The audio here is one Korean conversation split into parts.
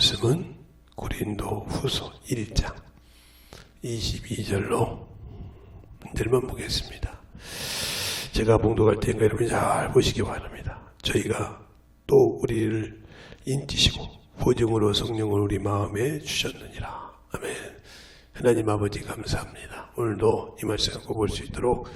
말씀은 고린도 후서 1장 22절로 문제만 보겠습니다. 제가 봉독할 때인가 여러분이 잘 보시기 바랍니다. 저희가 또 우리를 인치시고 보증으로 성령을 우리 마음에 주셨느니라. 아멘. 하나님 아버지 감사합니다. 오늘도 이 말씀 갖고 볼 수 있도록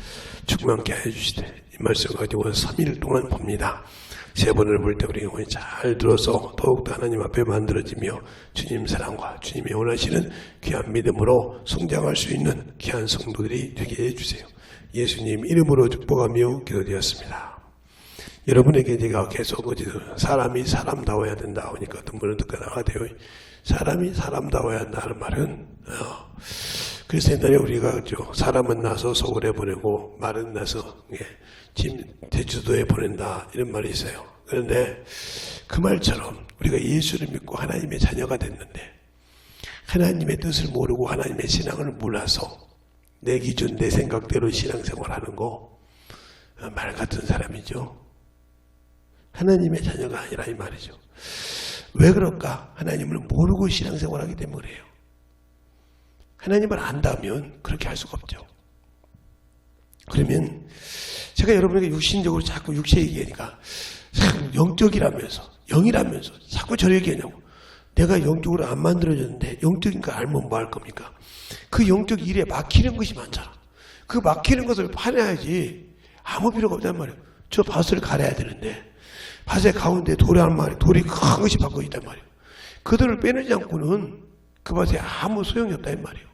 충만케 해주시되 이 말씀 가지고 3일 동안 봅니다. 세 번을 볼 때 우리가 잘 들어서 더욱더 하나님 앞에 만들어지며 주님 사랑과 주님이 원하시는 귀한 믿음으로 성장할 수 있는 귀한 성도들이 되게 해주세요. 예수님 이름으로 축복하며 기도드렸습니다. 여러분에게 제가 계속 사람이 사람다워야 된다 하니까 어떤 분은 듣거나 돼요. 사람이 사람다워야 한다는 말은 그래서 옛날에 우리가 사람은 나서 서울에 보내고 말은 나서 제주도에 보낸다 이런 말이 있어요. 그런데 그 말처럼 우리가 예수를 믿고 하나님의 자녀가 됐는데 하나님의 뜻을 모르고 하나님의 신앙을 몰라서 내 기준 내 생각대로 신앙생활하는 거 말 같은 사람이죠. 하나님의 자녀가 아니라 이 말이죠. 왜 그럴까? 하나님을 모르고 신앙생활하기 때문에 그래요. 하나님을 안다면 그렇게 할 수가 없죠. 그러면 제가 여러분에게 육신적으로 자꾸 육체 얘기하니까 영적이라면서 영이라면서 자꾸 저 얘기하냐고. 내가 영적으로 안 만들어졌는데 영적인 거 알면 뭐 할 겁니까? 그 영적 일에 막히는 것이 많잖아. 그 막히는 것을 파내야지 아무 필요가 없단 말이에요. 저 밭을 갈아야 되는데 밭의 가운데 돌이 한 마리, 돌이 큰 것이 박고 있단 말이에요. 그 돌을 빼내지 않고는 그 밭에 아무 소용이 없다 이 말이에요.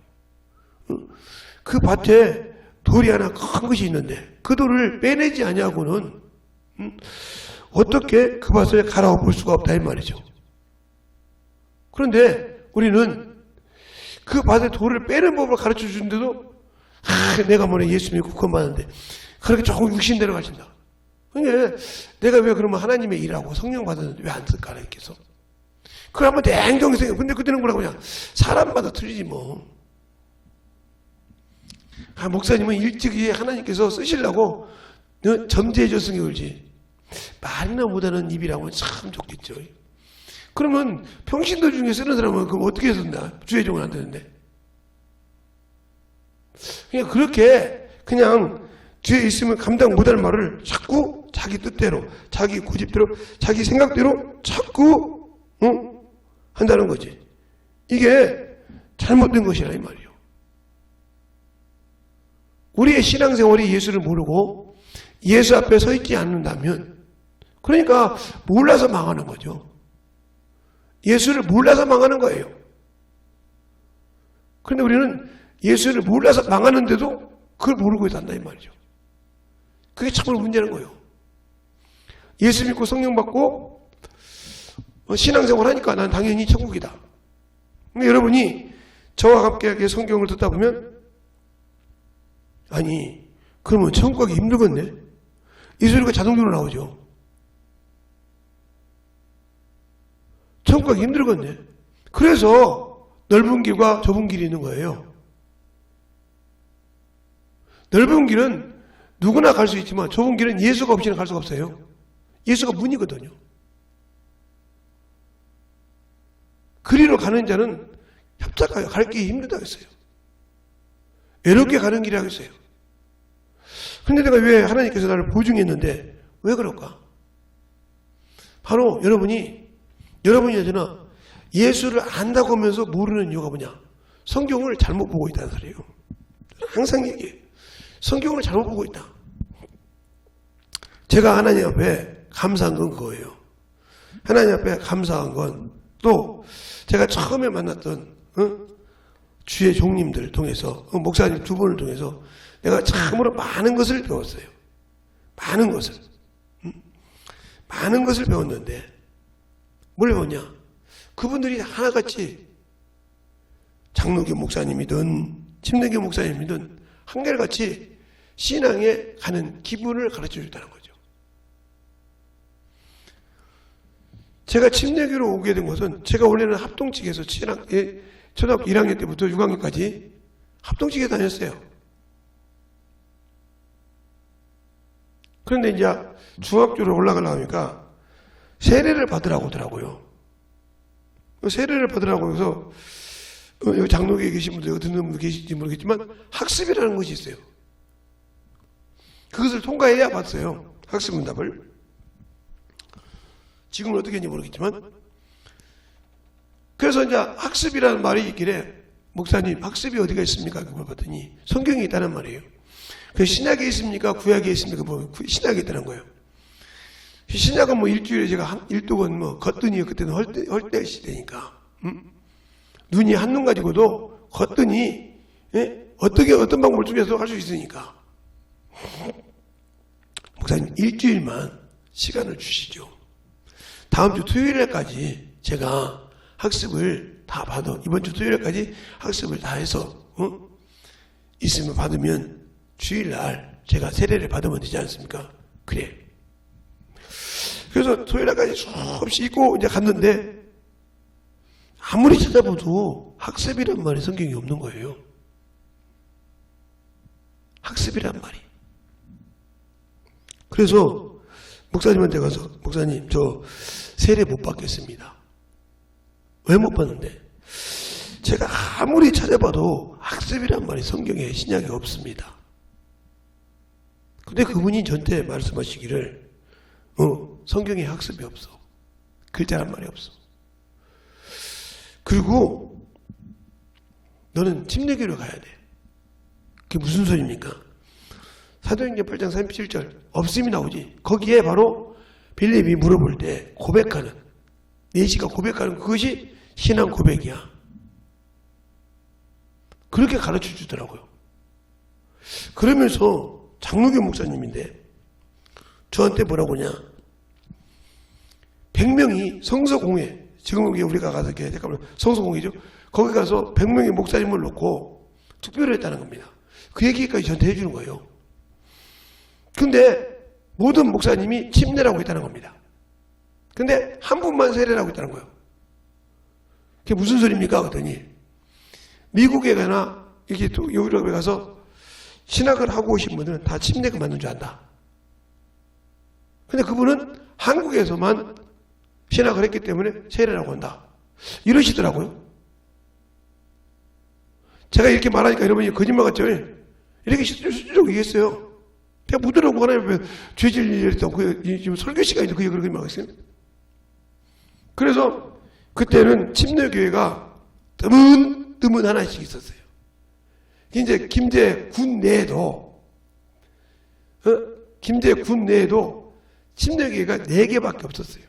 그 밭에 돌이 하나 큰 것이 있는데 그 돌을 빼내지 않냐고는 어떻게 그 밭을 갈아엎을 수가 없다 이 말이죠. 그런데 우리는 그 밭에 돌을 빼는 법을 가르쳐 주는데도 내가 뭐래 예수 믿고 구원받는데 그렇게 조금 육신대로 가신다. 그러니까 내가 왜 그러면 하나님의 일하고 성령 받았는데 왜 안 쓸까 이렇게서 그걸 한번 냉정히 생각해. 근데 그때는 뭐라고 그냥 사람마다 틀리지 뭐. 목사님은 일찍이 하나님께서 쓰시려고 점지해 줬으니 그러지. 말이나 못하는 입이라고 참 좋겠죠. 그러면 평신도 중에 쓰는 사람은 그럼 어떻게 쓴다? 주의종은 안 되는데. 그냥 그렇게 그냥 뒤에 있으면 감당 못할 말을 자꾸 자기 뜻대로, 자기 고집대로, 자기 생각대로 자꾸 한다는 거지. 이게 잘못된 것이라 이 말이에요. 우리의 신앙생활이 예수를 모르고 예수 앞에 서 있지 않는다면 그러니까 몰라서 망하는 거죠. 예수를 몰라서 망하는 거예요. 그런데 우리는 예수를 몰라서 망하는데도 그걸 모르고 산다 이 말이죠. 그게 참으로 문제는 거예요. 예수 믿고 성령 받고 신앙생활 하니까 난 당연히 천국이다. 근데 여러분이 저와 함께 성경을 듣다 보면 아니 그러면 천국 가기 힘들겠네. 이 소리가 자동적으로 나오죠. 천국 가기 힘들겠네. 그래서 넓은 길과 좁은 길이 있는 거예요. 넓은 길은 누구나 갈 수 있지만 좁은 길은 예수가 없이는 갈 수가 없어요. 예수가 문이거든요. 그리로 가는 자는 협착하여 갈 길이 힘들다고 했어요. 외롭게 가는 길이라고 했어요. 그런데 내가 왜 하나님께서 나를 보증했는데 왜 그럴까? 바로 여러분이 저나 예수를 안다고 하면서 모르는 이유가 뭐냐? 성경을 잘못 보고 있다는 소리예요. 항상 얘기해요. 성경을 잘못 보고 있다. 제가 하나님 앞에 감사한 건 그거예요. 하나님 앞에 감사한 건 또 제가 처음에 만났던 주의 종님들 통해서 목사님 두 분을 통해서 내가 참으로 많은 것을 배웠어요. 많은 것을 배웠는데 뭘 배웠냐? 그분들이 하나같이 장로교 목사님이든 침례교 목사님이든 한결같이 신앙에 가는 기분을 가르쳐 주다는 거죠. 제가 침례교로 오게 된 것은 제가 원래는 합동측에서 초등학교 1학년 때부터 6학년까지 합동측에 다녔어요. 그런데 이제 중학교로 올라가려니까 세례를 받으라고 하더라고요. 세례를 받으라고 해서 여기 장로교에 계신 분들, 어떤 분들 계실지 모르겠지만 학습이라는 것이 있어요. 그것을 통과해야 받았어요. 학습 문답을. 지금은 어떻게 했는지 모르겠지만. 그래서 이제 학습이라는 말이 있길래 목사님 학습이 어디가 있습니까? 그걸 봤더니 성경에 있다는 말이에요. 그 신약에 있습니까? 구약에 있습니까? 뭐 신약에 있다는 거예요. 신약은 뭐 일주일에 제가 일독은 뭐 걷더니 그때는 헐대 시대니까 눈이 한눈 가지고도 걷더니 어떤 방법을 통해서 할 수 있으니까 목사님 일주일만 시간을 주시죠. 다음 주 토요일까지 제가 학습을 다 받아 이번 주 토요일까지 학습을 다 해서 있으면 받으면 주일날 제가 세례를 받으면 되지 않습니까? 그래. 그래서 토요일까지 수없이 있고 이제 갔는데 아무리 찾아봐도 학습이란 말이 성경에 없는 거예요. 학습이란 말이. 그래서 목사님한테 가서 목사님 저 세례 못 받겠습니다. 왜 못 받는데? 제가 아무리 찾아봐도 학습이란 말이 성경에 신약에 없습니다. 근데 그분이 저한테 말씀하시기를 성경에 학습이 없어. 글자란 말이 없어. 그리고 너는 침례교로 가야 돼. 그게 무슨 소리입니까? 사도행전 8장 37절 없음이 나오지. 거기에 바로 빌립이 물어볼 때 고백하는 내시가 고백하는 그것이 신앙 고백이야. 그렇게 가르쳐 주더라고요. 그러면서 장로교 목사님인데 저한테 뭐라고 하냐. 100명이 성서공회, 지금 우리가 가서 성서공회죠. 거기 가서 100명의 목사님을 놓고 투표를 했다는 겁니다. 그 얘기까지 저한테 해주는 거예요. 근데 모든 목사님이 침례라고 했다는 겁니다. 근데 한 분만 세례라고 했다는 거예요. 그게 무슨 소리입니까? 그랬더니 미국에 가나 이렇게 또 유럽에 가서 신학을 하고 오신 분들은 다 침례가 맞는 줄 안다. 근데 그분은 한국에서만 신학을 했기 때문에 세례라고 한다. 이러시더라고요. 제가 이렇게 말하니까 여러분이 거짓말 같죠? 이렇게 실질적으로 얘기했어요. 제가 묻으라고 하나님 죄질 일을 했던 지금 설교 시간인데 그게 그렇게 말했어요. 그래서 그때는 침례교회가 드문 하나씩 있었어요. 이제 김제 군 내에도 침례교회가 4개밖에 없었어요.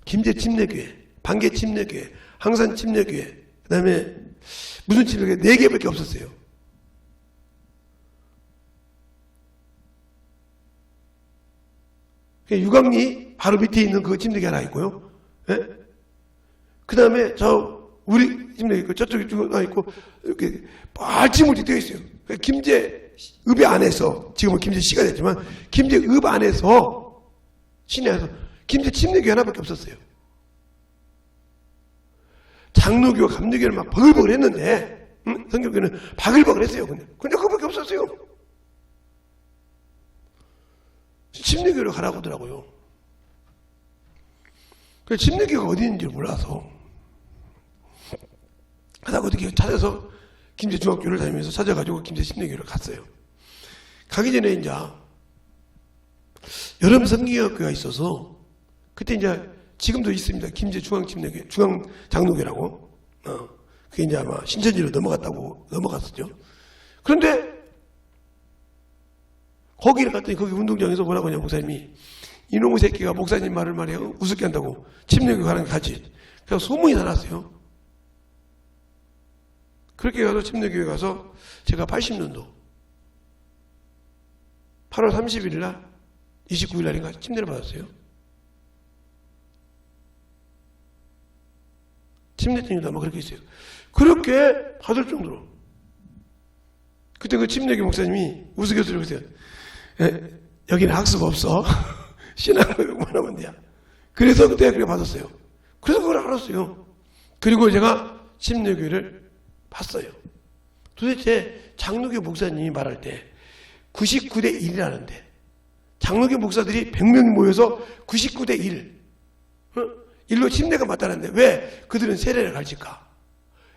김제 침례교회, 반개 침례교회, 항산 침례교회, 그 다음에 무슨 침례교회 4개밖에 없었어요. 유광리 바로 밑에 있는 그 침례교회 하나 있고요. 그 다음에 우리 침례교회 있고 저쪽에 하나 있고 이렇게 빨치물이 되어 있어요. 김제읍의 안에서 지금은 김제시가 됐지만 김제읍 안에서 시내에서 김제 침례교회 하나밖에 없었어요. 장로교, 감리교는 막 버글버글 했는데 성교교는 바글바글 했어요. 근데 그거밖에 없었어요. 침례교로 가라고 하더라고요. 그래서 침례교가 어디 있는지 몰라서 하다가 어떻게 찾아서 김제중학교를 다니면서 찾아가지고 김제 침례교를 갔어요. 가기 전에 이제 여름 성경학교가 있어서 그때 이제 지금도 있습니다. 김제 중앙침례교, 중앙장로교라고. 그게 이제 아마 신천지로 넘어갔었죠. 그런데 거기를 갔더니 거기 운동장에서 뭐라고 하냐 목사님이 이놈의 새끼가 목사님 말을 말해요. 우습게 한다고 침례교 가는 게 같이. 그래서 소문이 나났어요. 그렇게 가서 침례교회 가서 제가 80년도 8월 30일 날 29일 날인가 침례를 받았어요. 침례팀도 아마 그렇게 있어요. 그렇게 받을 정도로. 그때 그 침례교 목사님이 우스갯소리로 했어요. 여기는 학습 없어. 신학교만 하면 돼요. 그래서 그때 그렇게 받았어요. 그래서 그걸 알았어요. 그리고 제가 침례교회를 봤어요. 도대체 장로교 목사님이 말할 때 99대 1이라는데 장로교 목사들이 100명이 모여서 99대 1. 일로 침례가 맞다는데 왜 그들은 세례를 가르칠까?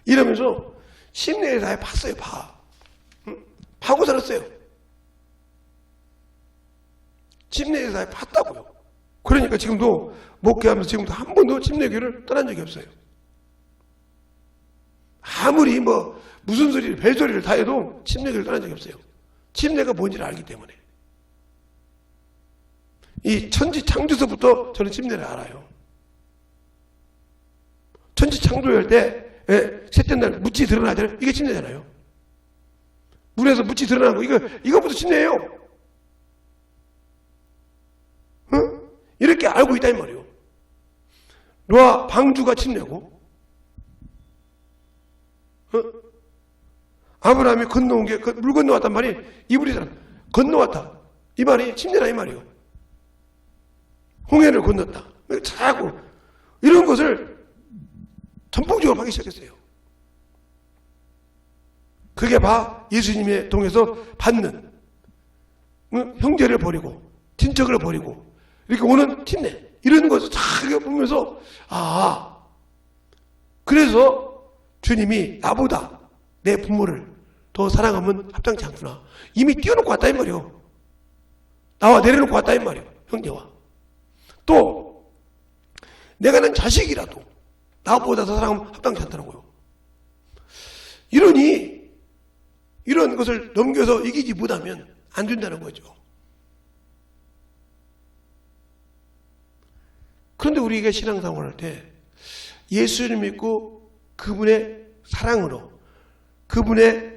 이러면서 침례를 다 팠어요. 파고 살았어요. 침례를 다 팠다고요. 그러니까 지금도 목회하면서 지금도 한 번도 침례교를 떠난 적이 없어요. 아무리 무슨 소리를 벨소리를 다 해도 침례교를 떠난 적이 없어요. 침례가 뭔지를 알기 때문에. 이 천지 창조서부터 저는 침례를 알아요. 천지 창조할 때 셋째 날 묻지 드러나잖아요. 이게 침례잖아요. 물에서 묻지 드러나는 거 이거부터 침례예요. 응? 이렇게 알고 있다 이 말이에요. 노아 방주가 침례고, 아브라함이 건너온 게 물 건너왔단 말이 이브리잖아. 건너왔다. 이 말이 침례라 이 말이에요. 홍해를 건넜다. 자꾸 이런 것을 전폭적으로 하기 시작했어요. 그게 예수님의 통해서 받는 형제를 버리고 친척을 버리고 이렇게 오는 침례 이런 것을 다 보면서 그래서 주님이 나보다 내 부모를 더 사랑하면 합당치 않구나. 이미 띄워놓고 왔다 이 말이에요. 나와 내려놓고 왔다 이 말이에요. 형제와. 또 내가 난 자식이라도 나보다 더 사랑하면 합당치 않다고요. 이러니 이런 것을 넘겨서 이기지 못하면 안 된다는 거죠. 그런데 우리가 신앙생활을 할 때 예수를 믿고 그분의 사랑으로 그분의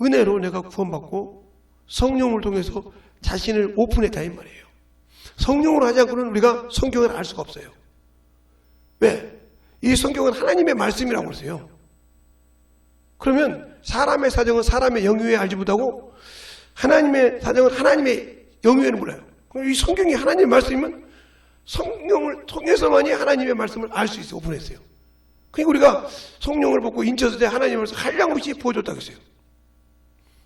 은혜로 내가 구원받고 성령을 통해서 자신을 오픈했다 이 말이에요. 성령으로 하지 않고는 우리가 성경을 알 수가 없어요. 왜? 이 성경은 하나님의 말씀이라고 그러세요. 그러면 사람의 사정은 사람의 영유에 알지 못하고 하나님의 사정은 하나님의 영유에는 몰라요. 이 성경이 하나님의 말씀이면 성령을 통해서만이 하나님의 말씀을 알 수 있어요. 오픈했어요. 그러니까 우리가 성령을 받고 인쳤을 때 하나님의 말씀 한량없이 부어줬다고 했어요.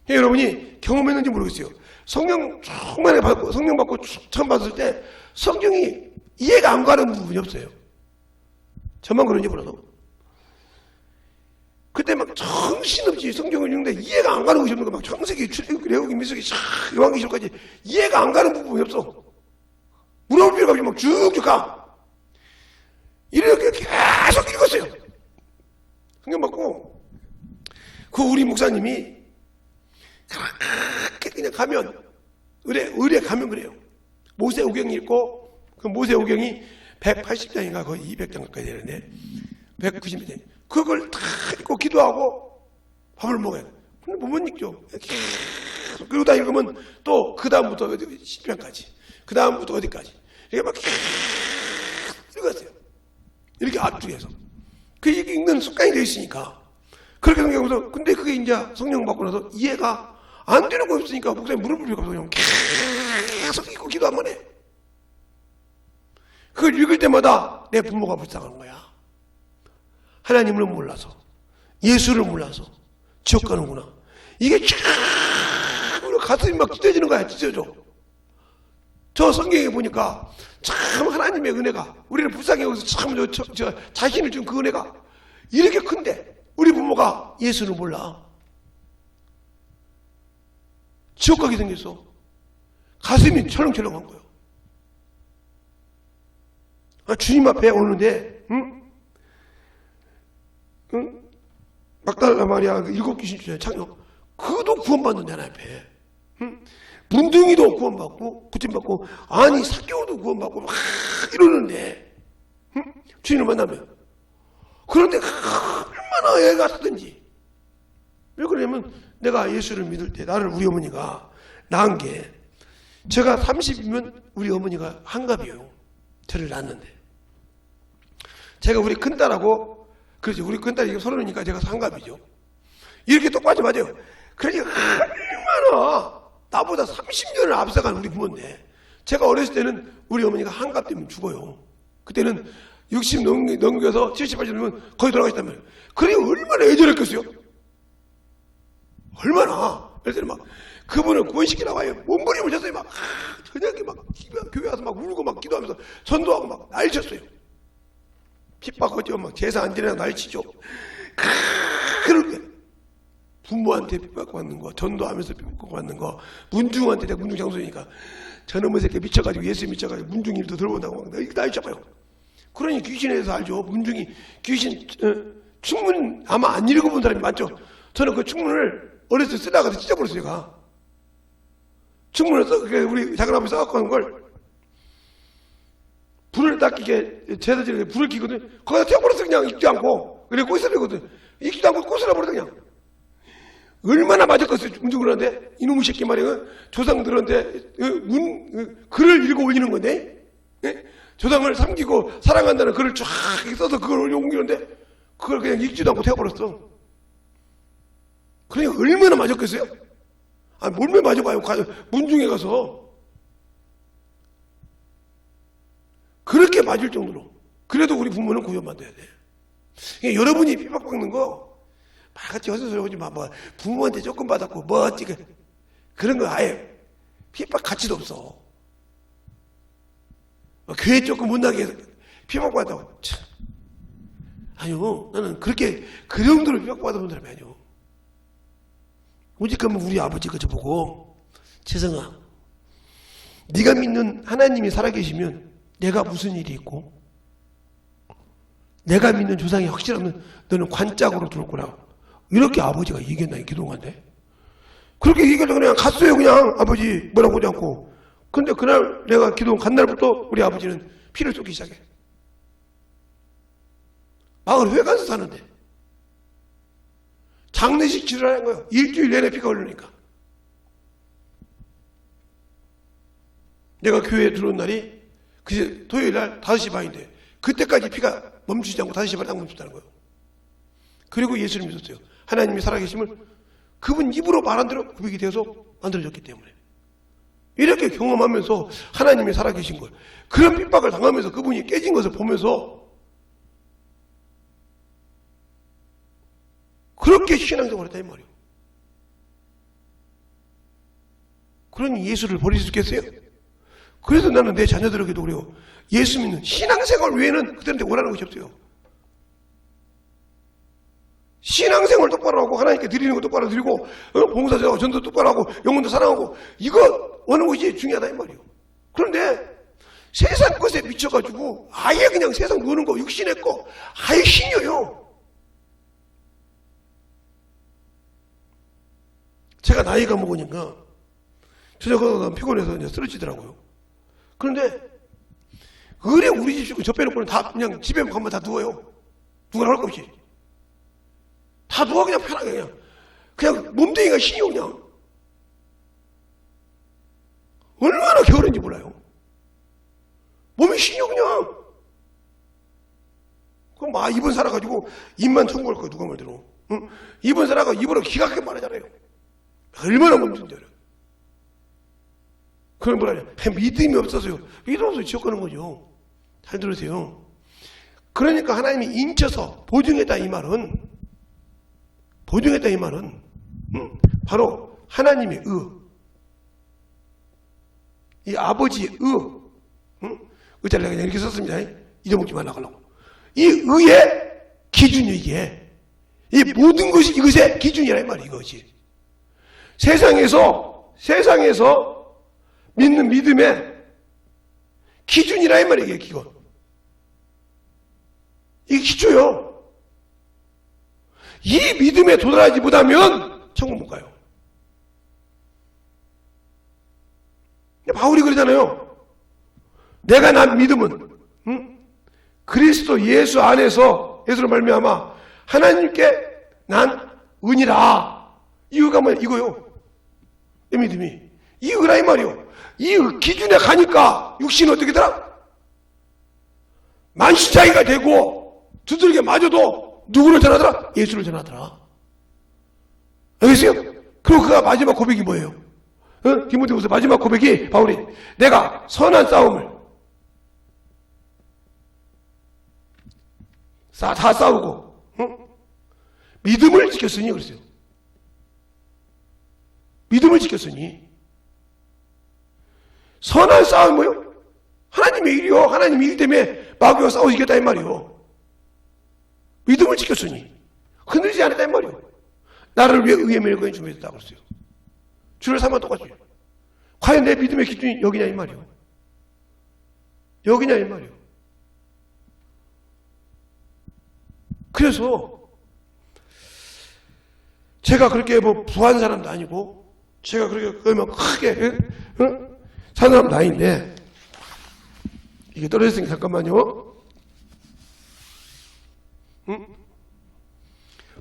여러분이 경험했는지 모르겠어요. 성령 충만히 받고 성령 받고 처음 받았을 때 성경이 이해가 안 가는 부분이 없어요. 저만 그런지 몰라도. 그때 막 정신없이 성경을 읽는데 이해가 안 가는 것이 없는 거 막 창세기, 출애굽기, 레위기, 민수기, 요한계시록까지 이해가 안 가는 부분이 없어. 물어볼 필요가 없이 막 쭉쭉 가. 이렇게 계속 읽었어요. 성경 받고 그 우리 목사님이 그렇게 그냥 가면 의뢰 가면 그래요. 모세오경이 읽고 그 모세오경이 180장인가 거의 200장 가까이 되는데 190장 그걸 다 읽고 기도하고 밥을 먹어요. 근데 못 읽죠. 그러고 다 읽으면 또 그 다음부터 10장까지 그 다음부터 어디까지 이렇게 막 읽었어요. 이렇게 앞쪽에서 그 읽는 습관이 되어 있으니까 그렇게 생각하면서 근데 그게 이제 성령 받고 나서 이해가 안 되는 거 없으니까 목사님 물어볼 필요가 없어요. 계속 읽고 기도 한번 해. 그걸 읽을 때마다 내 부모가 불쌍한 거야. 하나님을 몰라서 예수를 몰라서 지옥 가는구나. 이게 쫙 가슴이 막 찢어지는 거야. 찢어져. 저 성경에 보니까 참 하나님의 은혜가 우리를 불쌍히 여기서 참 저 자신을 준 그 은혜가 이렇게 큰데 우리 부모가 예수를 몰라. 지옥 가게 생겼어. 가슴이 철렁철렁한 거예요. 주님 앞에 오는데 막달라 마리아 일곱 귀신 중에 창녀 그도 구원받는데 나 앞에 문둥이도 구원받고 구침받고 아니 사교도 구원받고 막 이러는데 주님을 만나면 그런데 얼마나 애가 타든지 왜 그러냐면 내가 예수를 믿을 때 나를 우리 어머니가 낳은 게 제가 30이면 우리 어머니가 한갑이에요. 저를 낳았는데 제가 우리 큰딸하고 그렇지 우리 큰딸이 30이니까 제가 한갑이죠. 이렇게 똑같이 맞아요. 그러니까 얼마나 나보다 30년을 앞서간 우리 부모인데 제가 어렸을 때는 우리 어머니가 한갑 때문에 죽어요. 그때는 60 넘겨서 70, 80이면 거의 돌아가셨단 말이에요. 그러니 얼마나 애절했겠어요. 얼마나 예를 들어 막 그분을 구원시키라고 하여 몸부림을 쳤어요. 막 저녁에 막 교회 와서 막 울고 막 기도하면서 전도하고 막 난리쳤어요. 핍박하죠. 막 제사 안 지내나 난리치죠. 그렇게 부모한테 핍박받는 거, 전도하면서 핍박받는 거, 문중한테 내가 문중 장소니까 저놈의 새끼 미쳐가지고 예수 미쳐가지고 문중일도 들어온다고 막 난리쳐봐요. 그러니 귀신에 대해서 알죠. 문중이 귀신 충문 아마 안 읽어본 사람이 많죠. 저는 그 충문을 어렸을 때 쓰다가도 찢어버렸어요. 제가 충문을 우리 작은 아버지 써갖고 하는 걸 불을 딱 이게 제사 지내게 불을 켜거든. 거기다 태워버렸어. 그냥 읽지 않고. 그래 꼬스라거든. 읽지도 않고 꼬스라버렸어. 그냥 얼마나 맞았겠어요. 문중을 하는데 이놈의 새끼 말이야. 조상들한테 글을 읽어 올리는 건데 조상을 섬기고 사랑한다는 글을 쫙 써서 그걸 올려 옮기는데 그걸 그냥 읽지도 않고 태워버렸어. 그러니까 얼마나 맞았겠어요? 아, 몰매 맞아봐요. 문중에 가서. 그렇게 맞을 정도로. 그래도 우리 부모는 구원받아야 돼. 그러니까 여러분이 핍박받는 거 말같이 헛소리 하지 마. 뭐 부모한테 조금 받았고 뭐 어찌게 그런 거 아예 핍박 가치도 없어. 교회 조금 못 나게 해서 핍박받았다고. 참. 아니요. 나는 그렇게 그 정도로 핍박받아본 사람이 아니요. 오직 그러면 우리 아버지가 저보고 재성아 네가 믿는 하나님이 살아계시면 내가 무슨 일이 있고 내가 믿는 조상이 확실하면 너는 관짝으로 들어올 거라고 이렇게 아버지가 얘기했나 기도한데 그렇게 얘기하려고 그냥 갔어요. 그냥 아버지 뭐라고 하지 않고. 근데 그날 내가 기도 간 날부터 우리 아버지는 피를 쏟기 시작해. 마을 회관에서 사는데 장례식 치르라는 거예요. 일주일 내내 피가 흐르니까. 내가 교회에 들어온 날이 그 토요일 날 5시 반인데 그때까지 피가 멈추지 않고 5시 반에 딱 멈췄다는 거예요. 그리고 예수를 믿었어요. 하나님이 살아계심을 그분 입으로 말한 대로 고백이 되어서 만들어졌기 때문에 이렇게 경험하면서 하나님이 살아계신 거예요. 그런 핍박을 당하면서 그분이 깨진 것을 보면서 그렇게 신앙생활을 했다 이 말이에요. 그러니 예수를 버릴 수 있겠어요? 그래서 나는 내 자녀들에게도 그래요. 예수 믿는 신앙생활 외에는 그들한테 원하는 것이 없어요. 신앙생활 똑바로 하고 하나님께 드리는 거 똑바로 드리고 봉사자하고 전도 똑바로 하고 영혼도 사랑하고 이거 원하는 것이 중요하다 이 말이에요. 그런데 세상 것에 미쳐가지고 아예 그냥 세상 노는 거 육신의 거 아예 신이에요. 제가 나이가 먹으니까 저녁에 피곤해서 이제 쓰러지더라고요. 그런데 의뢰 우리 집 저 빼놓고는 다 그냥 집에 가면 다 누워요. 누구나 할 거 없이. 다 누워 그냥 편하게 그냥 몸뚱이가 신이요 그냥. 얼마나 게으른지 몰라요. 몸이 신이요 그냥. 그럼 막 입은 살아가지고 입만 청구할 거야 누가 말대로. 응? 입은 살아가 입으로 기가 막히게 말하잖아요. 얼마나 몸인지 알아요. 그걸 뭐라 해? 믿음이 없어서요. 믿음 없어서 지옥가는 거죠. 잘 들으세요. 그러니까 하나님이 인쳐서 보증했다 이 말은 바로 하나님의 이 아버지의 의자를 내가 이렇게 썼습니다. 잊어먹지 말라고 하려고. 이 의의 기준이 이게 이 모든 것이 이것의 기준이라 이 말이에요. 이것이 세상에서 믿는 믿음의 기준이라 이 말이에요. 이게 이거. 이게 기초요. 이 믿음에 도달하지 못하면 천국 못 가요. 바울이 그러잖아요. 내가 난 믿음은 그리스도 예수 안에서 예수로 말미암아 하나님께 난 은이라. 이유가 뭐야? 이거요. 이 믿음이. 이 의라 이 말이요. 이 기준에 가니까 육신은 어떻게 되더라? 만신창이가 되고 두들겨 맞아도 누구를 전하더라? 예수를 전하더라. 알겠어요? 그리고 그가 마지막 고백이 뭐예요? 디모데후서 마지막 고백이 바울이 내가 선한 싸움을 다 싸우고 믿음을 지켰으니 그랬어요. 믿음을 지켰으니. 선한 싸움 뭐요? 하나님의 일이요. 하나님의 일 때문에 마귀와 싸워 이겼다 이 말이요. 믿음을 지켰으니 흔들리지 않았다 이 말이요. 나를 위해 의의 멸관이 준비했다고 그랬어요. 주를 삼아 똑같이. 과연 내 믿음의 기준이 여기냐 이 말이요. 여기냐 이 말이요. 그래서 제가 그렇게 뭐 부한 사람도 아니고 제가 그렇게 막 크게 사는 사람도 아닌데 이게 떨어졌으니까 잠깐만요.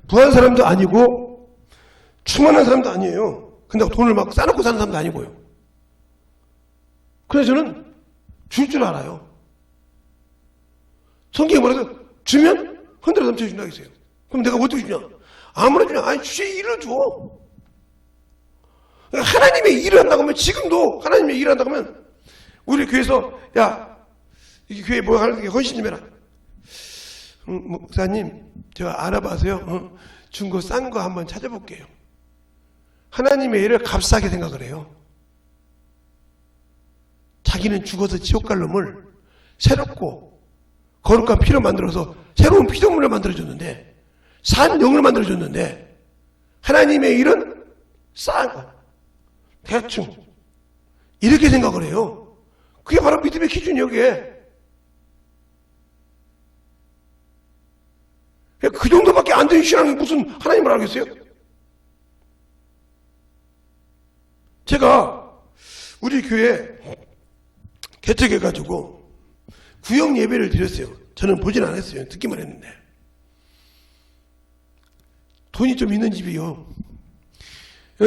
부한 사람도 아니고 충만한 사람도 아니에요. 근데 돈을 막 싸놓고 사는 사람도 아니고요. 그래서 저는 줄 줄 알아요. 성경에 뭐라도 주면 흔들어 넘쳐준다 했어요. 그럼 내가 어떻게 주냐? 아무나 주냐? 아니 주의 일을 줘. 하나님의 일을 한다고 하면 지금도 하나님의 일을 한다고 하면 우리 교회에서 야 이 교회 뭐 하는 게 헌신 좀 해라. 목사님 제가 알아봐서요. 중고 싼 거 한번 찾아볼게요. 하나님의 일을 값싸게 생각을 해요. 자기는 죽어서 지옥 갈 놈을 새롭고 거룩한 피로 만들어서 새로운 피조물을 만들어줬는데 산 영을 만들어줬는데 하나님의 일은 싼 거 대충 이렇게 생각을 해요. 그게 바로 믿음의 기준이에요. 여기에 그 정도밖에 안 되는 신앙이 무슨 하나님을 알겠어요? 제가 우리 교회 개척해가지고 구역 예배를 드렸어요. 저는 보진 않았어요. 듣기만 했는데 돈이 좀 있는 집이요.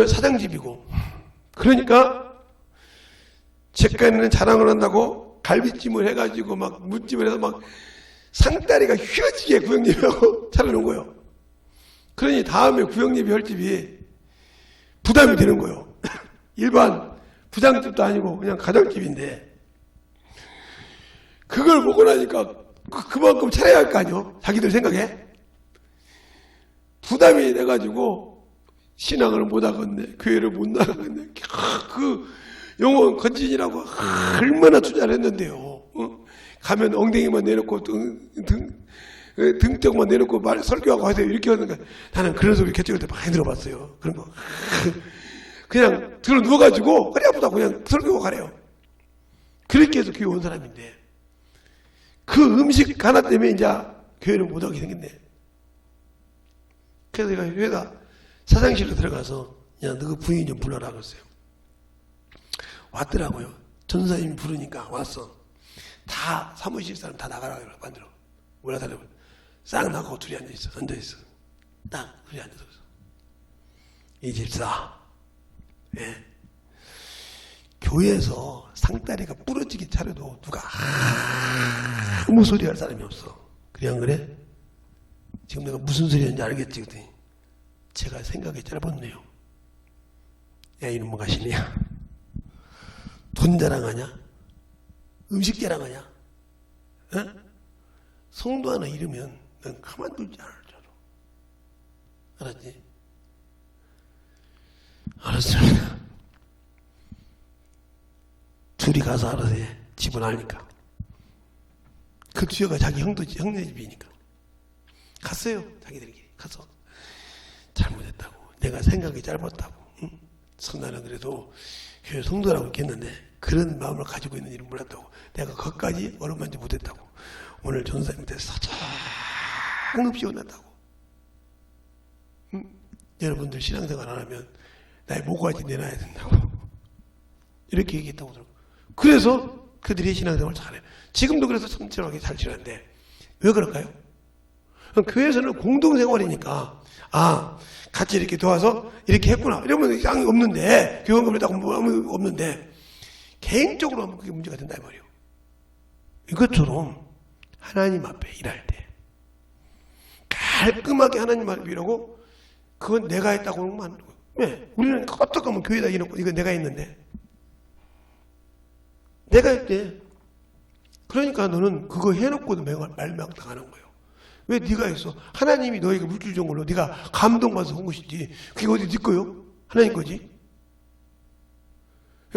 사장 집이고 그러니까 제가에는 자랑을 한다고 갈비찜을 해가지고 막 무찜을 해서 막 상다리가 휘어지게 구역예배하고 차려놓은 거예요. 그러니 다음에 구역예배 할 집이 부담이 되는 거예요. 일반 부장집도 아니고 그냥 가정집인데 그걸 보고 나니까 그만큼 차려야 할 거 아니에요. 자기들 생각에. 부담이 돼가지고 신앙을 못 하겠네. 교회를 못 나가겠네. 그 영혼 건진이라고 얼마나 투자를 했는데요. 가면 엉덩이만 내놓고 등짝만 내놓고 말 설교하고 하세요. 이렇게 하는 거 나는 그런 소리 개척할 때 많이 들어봤어요. 그런 거 그냥 들어 누워가지고 허리 아프다고 그냥 설교하고 가래요. 그렇게 해서 교회 온 사람인데 그 음식 하나 때문에 이제 교회를 못 하게 생겼네. 그래서 제가 회사 사장실로 들어가서 야 너 그 부인 좀 불러라 그랬어요. 왔더라고요. 전사님이 부르니까 왔어. 다 사무실 사람 다 나가라고 만들어. 올라가려고 싹 나가고 둘이 앉아있어. 앉아있어. 딱 둘이 앉아서 이 집사 예. 교회에서 상다리가 부러지게 차려도 누가 아무 소리 할 사람이 없어. 그래 안 그래? 지금 내가 무슨 소리 하는지 알겠지? 그랬더니 제가 생각이 짧았네요. 야 이놈의 가시냐? 돈 자랑하냐? 음식 자랑하냐? 어? 성도 하나 잃으면 넌 가만두지 않을 줄 알아. 알았지? 알았습니다. 둘이 가서 알아서 해. 집은 아니까. 그 뒤에가 자기 형네 집이니까. 갔어요. 자기들끼리. 가서. 잘못했다고. 내가 생각이 짧았다고. 응? 선나는 그래도 교회 성도라고 했는데 그런 마음을 가지고 있는 일은 몰랐다고. 내가 거기까지 어루만지 못했다고. 오늘 전사님한테 사정없이 혼났다고. 응? 여러분들 신앙생활 안 하면 나의 모가지 내놔야 된다고. 이렇게 얘기했다고 들어. 그래서 그들이 신앙생활을 잘해요. 지금도 그래서 성실하게 잘 지내는데 왜 그럴까요? 교회에서는 공동생활이니까 같이 이렇게 도와서 이렇게 했구나 이러면 양이 없는데 교원금을 딱 아무 없는데 개인적으로 하면 그게 문제가 된다 이 말이에요. 이것처럼 하나님 앞에 일할 때 깔끔하게 하나님 앞에 일하고 그건 내가 했다고 하는 거안 돼요. 왜? 우리는 어떡하면 교회에다 이놓고 이거 내가 했는데 내가 했대. 그러니까 너는 그거 해놓고도 말망 당하는 거예요. 왜 네가 했어? 하나님이 너에게 물질 준 걸로 네가 감동받아서 한 것이지. 그게 어디 네 거요? 하나님 거지.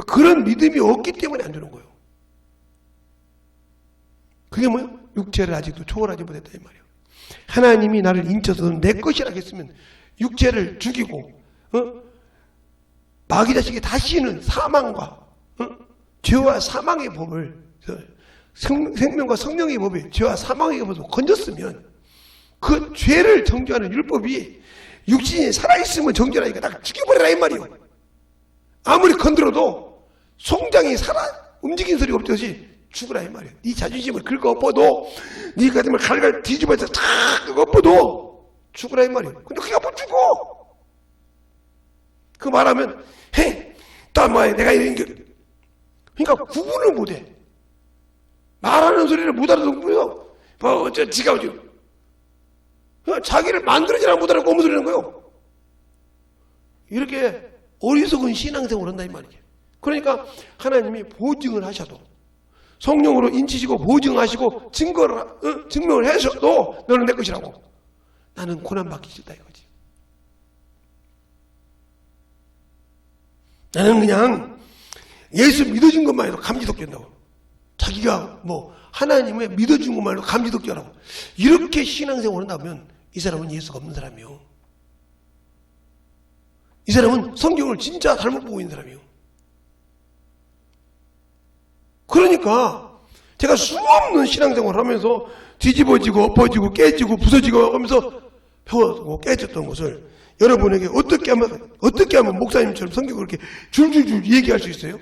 그런 믿음이 없기 때문에 안 되는 거예요. 그게 뭐예요? 육체를 아직도 초월하지 못했다 이 말이에요. 하나님이 나를 인쳐서 내 것이라 했으면 육체를 죽이고 마귀 자식이 다시는 사망과 죄와 사망의 법을 생명과 성령의 법이 죄와 사망의 법을 건졌으면 그 죄를 정죄하는 율법이 육신이 살아있으면 정죄하니까 다 죽여버리라 이 말이에요. 아무리 건드려도 송장이 살아 움직이는 소리가 없듯이 죽으라 이 말이에요. 네 자존심을 긁어 엎어도 네 가슴을 갈갈 뒤집어서 탁 엎어도 죽으라 이 말이에요. 근데 그게 못 죽어. 그 말하면 해 딸마에 내가 이런 게 그러니까 구분을 못해. 말하는 소리를 못 알아듣고요. 뭐 어째 지가 어째 자기를 만들어지나 못 알아듣고 옴소리하는 거예요. 이렇게 어리석은 신앙생활을 한다 이 말이죠. 그러니까 하나님이 보증을 하셔도 성령으로 인치시고 보증하시고 증명을 하셔도 너는 내 것이라고 나는 고난받기 싫다 이거지. 나는 그냥 예수 믿어준 것만 해도 감지독된다고. 자기가 뭐 하나님을 믿어준 것만 해도 감지독자라고. 이렇게 신앙생활을 한다면 이 사람은 예수가 없는 사람이요. 이 사람은 성경을 진짜 잘못 보고 있는 사람이요. 그러니까 제가 수없는 신앙생활을 하면서 뒤집어지고 엎어지고 깨지고 부서지고 하면서 배웠고 깨졌던 것을 여러분에게 어떻게 하면 목사님처럼 성경을 그렇게 줄줄줄 얘기할 수 있어요?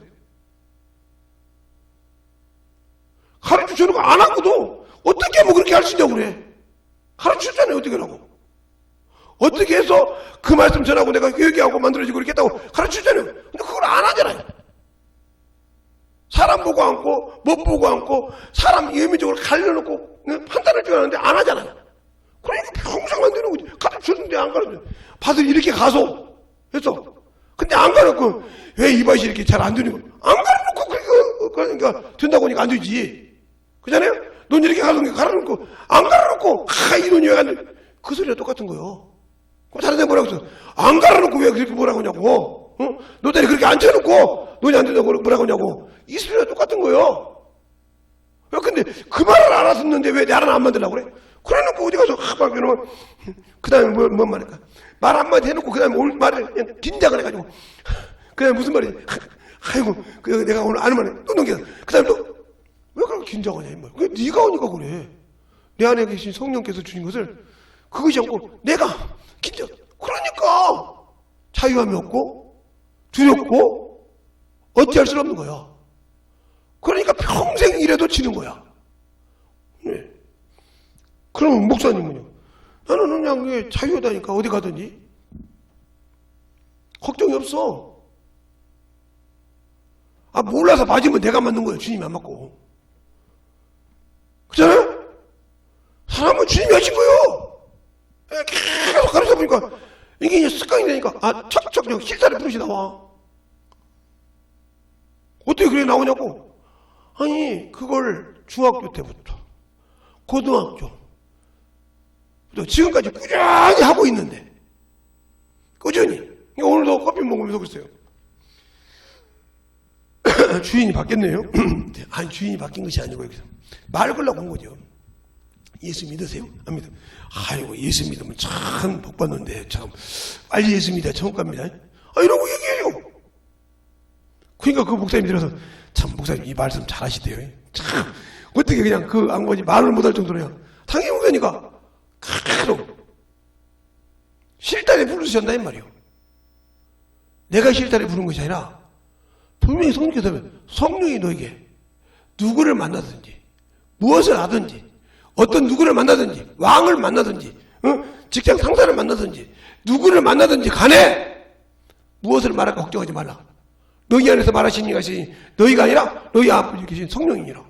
가르쳐주는 거 안 하고도 어떻게 하면 그렇게 할 수 있냐고 그래. 가르쳐주잖아요. 어떻게 하라고. 어떻게 해서 그 말씀 전하고 내가 얘기하고 만들어지고 그렇게 했다고 가르쳐주잖아요. 근데 그걸 안 하잖아요. 사람 보고 앉고 못 보고 앉고 사람 예민적으로 갈려놓고 판단을 줘야 하는데 안 하잖아요. 그러니까 평생 안 되는 거지. 가르쳐주는데 안 가르쳐. 받을 이렇게 가서 했어. 근데 안 가르쳐. 왜 이 맛이 이렇게 잘 안 되는 거야? 안 가르쳐놓고 그러니까 된다고 하니까 안 되지. 그잖아요? 넌 이렇게 가르쳐놓고 안 가르쳐놓고 이놈이 왜 안 돼? 그 소리가 똑같은 거예요. 그럼 다른 데 뭐라고 했어? 안 가르쳐놓고 왜 그렇게 뭐라고 하냐고. 너 때문에 그렇게 앉혀놓고 너니 안 된다고 뭐라고 하냐고. 이 소리가 똑같은 거예요. 근데 그 말을 알았었는데 왜 나는 안 만들라고 그래? 그래놓고 어디 가서 막 이러면 그 다음에 뭔 말일까? 말 한마디 해놓고 그 다음에 올 말을 그냥 긴장을 해가지고 그 다음에 무슨 말이지? 아이고 내가 오늘 아는 말을 또 넘겨. 그 다음에 또 왜 그렇게 긴장하냐 이 말. 왜 네가 오니까 그래. 내 안에 계신 성령께서 주신 것을 그것이 않고 내가 긴장. 그러니까 자유함이 없고 두렵고 어찌할 수 없는 거야. 그러니까 평생 이래도 지는 거야. 네. 그러면 목사님은요? 나는 그냥 자유하다니까 어디 가든지 걱정이 없어. 몰라서 맞으면 내가 맞는 거예요. 주님이 안 맞고. 그렇잖아요? 사람은 주님이 하신 거예요. 계속 가르쳐 보니까 이게 이제 습관이 되니까 척척 그냥 실살에 부르시 나와. 어떻게 그래 나오냐고. 아니 그걸 중학교 때부터 고등학교 또 지금까지 꾸준히 하고 있는데 꾸준히. 오늘도 커피 먹으면서 그랬어요. 주인이 바뀌었네요. 아니 주인이 바뀐 것이 아니고 여기서 말 걸라고 온 거죠. 예수 믿으세요? 안 믿어. 아이고 예수 믿으면 참 복받는데 참 빨리 예수 믿어야 천국 갑니다. 이러고 얘기해요. 그러니까 그 목사님 들어서 참 목사님 이 말씀 잘하시대요. 참 어떻게 그냥 그 안거지 말을 못할 정도로요. 당연히 목사니까 계속 실타래 부르셨나 이 말이에요. 내가 실타래 부른 것이 아니라 분명히 성령께서 성령이 너에게 누구를 만나든지 무엇을 하든지 어떤 누구를 만나든지 왕을 만나든지 직장 상사를 만나든지 누구를 만나든지 간에 무엇을 말할까 걱정하지 말라. 너희 안에서 말하시는 것이 너희가 아니라 너희 앞에 계신 성령이니라.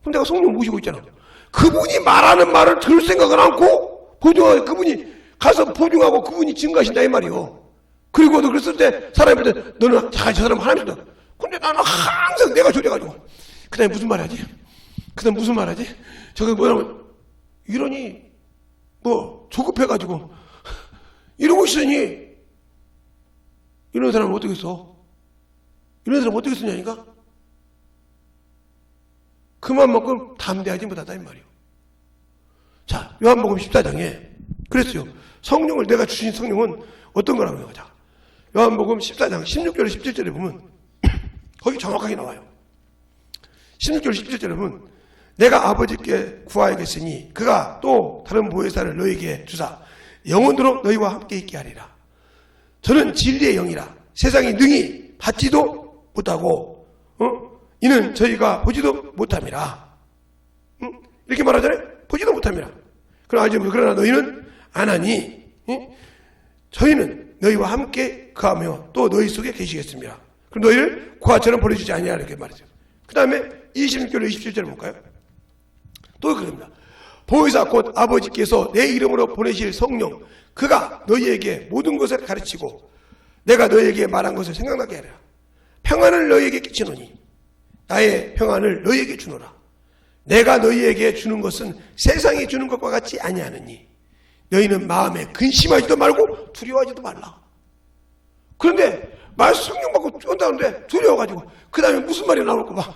그럼 내가 성령 모시고 있잖아. 그분이 말하는 말을 들을 생각을 않고 보증하고 그분이 가서 보증하고 그분이 증거하신다 이 말이요. 그리고도 그랬을 때 사람이 볼 때 너는 저 사람 하나님이다. 근데 나는 항상 내가 저래가지고 그 다음에 무슨 말 하지? 그 다음에 무슨 말 하지? 저게 뭐냐면 이러니 뭐 조급해가지고 이러고 있으니 이런 사람은 어떻게 써? 이런 사람 어떻게 쓰냐니까? 그만큼 담대하지 못하다 이 말이요. 자, 요한복음 14장에 그랬어요. 성령을 내가 주신 성령은 어떤 거라고 해요? 자, 요한복음 14장 16절 17절에 보면 거기 정확하게 나와요. 16절 17절에 보면 내가 아버지께 구하겠으니 그가 또 다른 보혜사를 너희에게 주사 영원토록 너희와 함께 있게 하리라. 저는 진리의 영이라 세상이 능히 받지도 못하고 이는 저희가 보지도 못함이라. 이렇게 말하잖아요. 보지도 못함이라. 그러나 너희는 아나니 저희는 너희와 함께 거하며 또 너희 속에 계시겠습니다. 그럼 너희를 고아처럼 버려주지 아니하라 이렇게 말했어요. 그 다음에 26절 27절을 볼까요? 또 그럽니다. 보혜사 곧 아버지께서 내 이름으로 보내실 성령 그가 너희에게 모든 것을 가르치고 내가 너희에게 말한 것을 생각나게 하라. 평안을 너희에게 끼치노니 나의 평안을 너희에게 주노라. 내가 너희에게 주는 것은 세상이 주는 것과 같이 아니하느니 너희는 마음에 근심하지도 말고 두려워하지도 말라. 그런데 성령 받고 온다는데 두려워가지고 그 다음에 무슨 말이 나올까 봐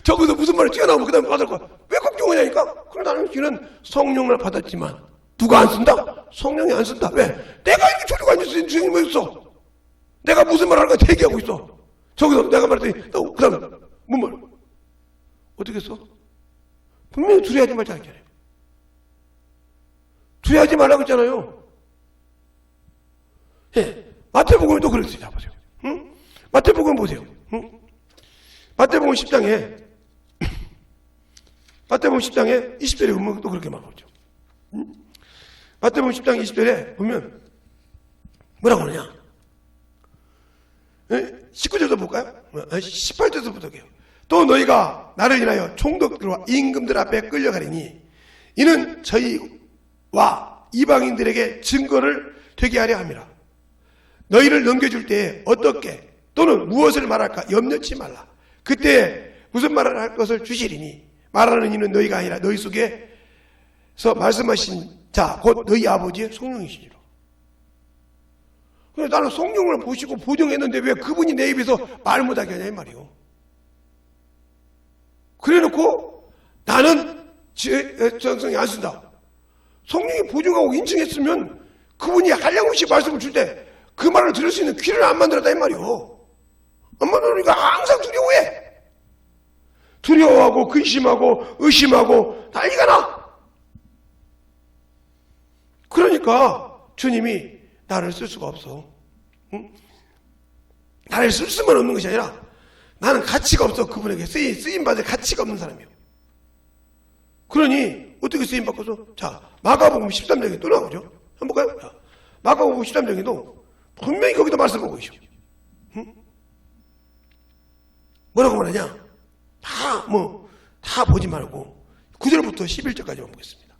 저기서 무슨 말이 튀어나오면 그 다음에 받을 거야. 왜 걱정하냐니까? 그럼 나는 지는 성령을 받았지만 누가 안 쓴다? 성령이 안 쓴다. 왜? 내가 이렇게 저리가 앉아있는 주인이 뭐 있어? 내가 무슨 말 할까 대기하고 있어. 저기서 내가 말했더니 그 다음에 뭔 말? 어떻게 써? 분명히 두려워하지 말자 했잖아요. 두려워하지 말라고 했잖아요. 예. 마태복음이 또 그랬어요. 자, 보세요. 응? 마태복음 보세요. 응? 마태복음 10장에 20절에 보면 또 그렇게 말하죠. 응? 마태복음 10장 20절에 보면 뭐라고 하느냐? 19절도 볼까요? 18절도 볼게요. 또 너희가 나를 인하여 총독들과 임금들 앞에 끌려가리니 이는 저희와 이방인들에게 증거를 되게 하려 함이라. 너희를 넘겨줄 때에 어떻게 또는 무엇을 말할까 염려치 말라. 그때 무슨 말을 할 것을 주시리니 말하는 이는 너희가 아니라 너희 속에서 말씀하신 자 곧 너희 아버지의 성령이시니라. 그래서 나는 성령을 보시고 보정했는데 왜 그분이 내 입에서 말 못하게 하냐 이 말이요. 그래놓고 나는 성령이 안 쓴다. 성령이 보증하고 인증했으면 그분이 한량없이 말씀을 줄 때 그 말을 들을 수 있는 귀를 안 만들었다 이 말이요. 안 만들으니까 항상 두려워해. 두려워하고 근심하고 의심하고 난리가 나. 그러니까 주님이 나를 쓸 수가 없어. 응? 나를 쓸 수만 없는 것이 아니라 나는 가치가 없어. 그분에게 쓰임받을 가치가 없는 사람이에요. 그러니 어떻게 쓰임받고서 자 마가복음 13장에 또 나오죠. 한번 볼까요? 자, 마가복음 13장에도 분명히 거기도 말씀하고 있어. 응? 뭐라고 말하냐? 다 보지 말고 9절부터 11절까지만 보겠습니다.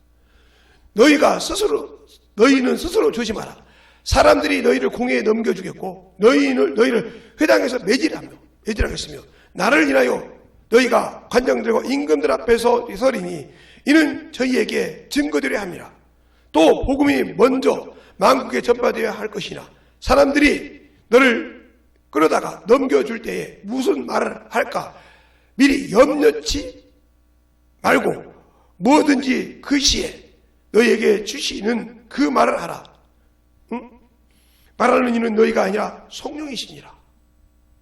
너희는 스스로 조심하라. 사람들이 너희를 공회에 넘겨주겠고 너희를 회당에서 매질하겠으며 나를 인하여 너희가 관장들과 임금들 앞에서 서리니 이는 저희에게 증거되려 함이라. 또 복음이 먼저 만국에 전파되어야 할 것이나 사람들이 너를 끌어다가 넘겨줄 때에 무슨 말을 할까 미리 염려치 말고 뭐든지 그 시에 너희에게 주시는 그 말을 하라. 응? 말하는 이는 너희가 아니라 성령이시니라.